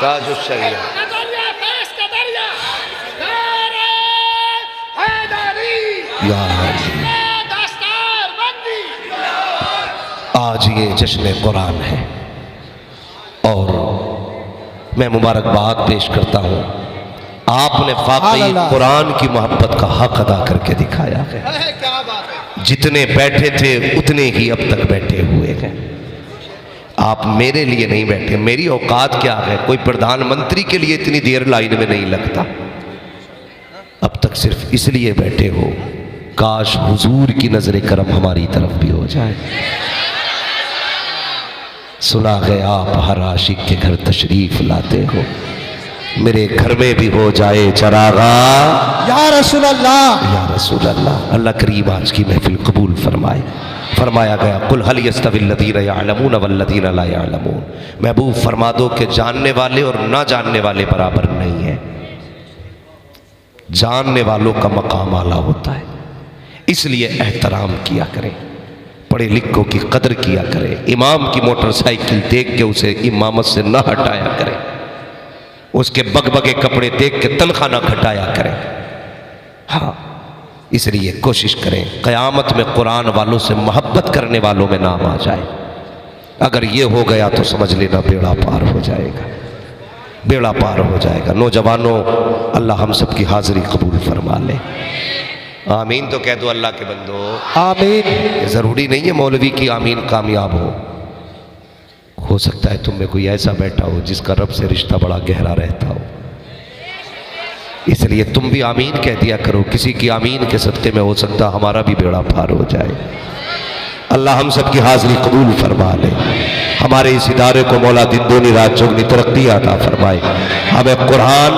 ताजुश शरिया। आज ये जश्न कुरान है और मैं मुबारकबाद पेश करता हूँ, आपने वाकई कुरान की मोहब्बत का हक अदा करके दिखाया है। क्या बात है। जितने बैठे थे उतने ही अब तक बैठे हुए हैं। आप मेरे लिए नहीं बैठे, मेरी औकात क्या है, कोई प्रधानमंत्री के लिए इतनी देर लाइन में नहीं लगता। अब तक सिर्फ इसलिए बैठे हो, काश हुजूर की नजर करम हमारी तरफ भी हो जाए। सुना है आप हर आशिक के घर तशरीफ लाते हो, मेरे घर में भी हो जाए चरागा या रसूल अल्लाह, या रसूल अल्लाह। अल्लाह करीम आज की महफिल कबूल फरमाए। फरमाया गया कुल हल यस्तविल लदीना यअलमून वल्लदीना ला यअलमून, महबूब फरमा दो कि जानने वाले और ना जानने वाले बराबर नहीं है। जानने वालों का मकाम आला होता है, इसलिए एहतराम किया करें, पढ़े लिखों की कदर किया करें। इमाम की मोटरसाइकिल देख के उसे इमामत से न हटाया करें, उसके बगबगे कपड़े देख के तनख्वाह न घटाया करें। हाँ, इसलिए कोशिश करें क़यामत में कुरान वालों से मोहब्बत करने वालों में नाम आ जाए। अगर ये हो गया तो समझ लेना बेड़ा पार हो जाएगा, बेड़ा पार हो जाएगा। नौजवानों, अल्लाह हम सब की हाजिरी कबूल फरमा ले। आमीन तो कह दो अल्लाह के बंदो, आमीन। ज़रूरी नहीं है मौलवी की आमीन कामयाब हो सकता है तुम में कोई ऐसा बैठा हो जिसका रब से रिश्ता बड़ा गहरा रहता हो, इसलिए तुम भी आमीन कह दिया करो। किसी की आमीन के सदक़े में हो सकता हमारा भी बेड़ा पार हो जाए। अल्लाह हम सब की हाजिरी कबूल फरमा ले। हमारे इस इदारे को मौला दिन दूनी रात चौगनी तरक्की अता फरमाए। हमें कुरान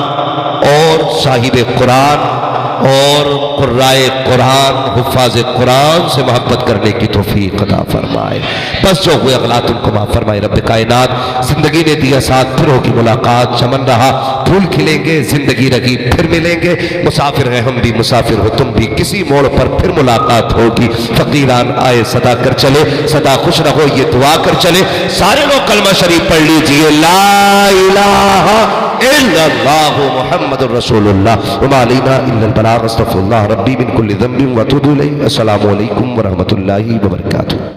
और साहिब कुरान और कुर्राए कुरान, हुफ़ाज़ कुरान से मोहब्बत करने की तौफ़ीक़ अता फरमाए। बस जो हुए अगलात उनको माफ़ फरमाए। रब्बे कायनात, ज़िंदगी ने दिया साथ, फिर होगी मुलाकात। चमन रहा फूल खिलेंगे, ज़िंदगी रही फिर मिलेंगे। मुसाफिर हैं हम भी, मुसाफिर हो तुम भी, किसी मोड़ पर फिर मुलाकात होगी। फ़कीरान आए सदा कर चले, सदा खुश रहो ये दुआ कर चले। सारे लोग कलमा शरीफ पढ़ लीजिए, ला इलाहा इल्लल्लाहु मुहम्मदुर रसूलुल्लाह व मा अलैना इल्लल बलाग। अस्तगफिरुल्लाह रब्बी मिन कुल्लि ज़ंबिन व अतूबु इलैहि। अस्सलामु अलैकुम व रहमतुल्लाहि व बरकातुहू।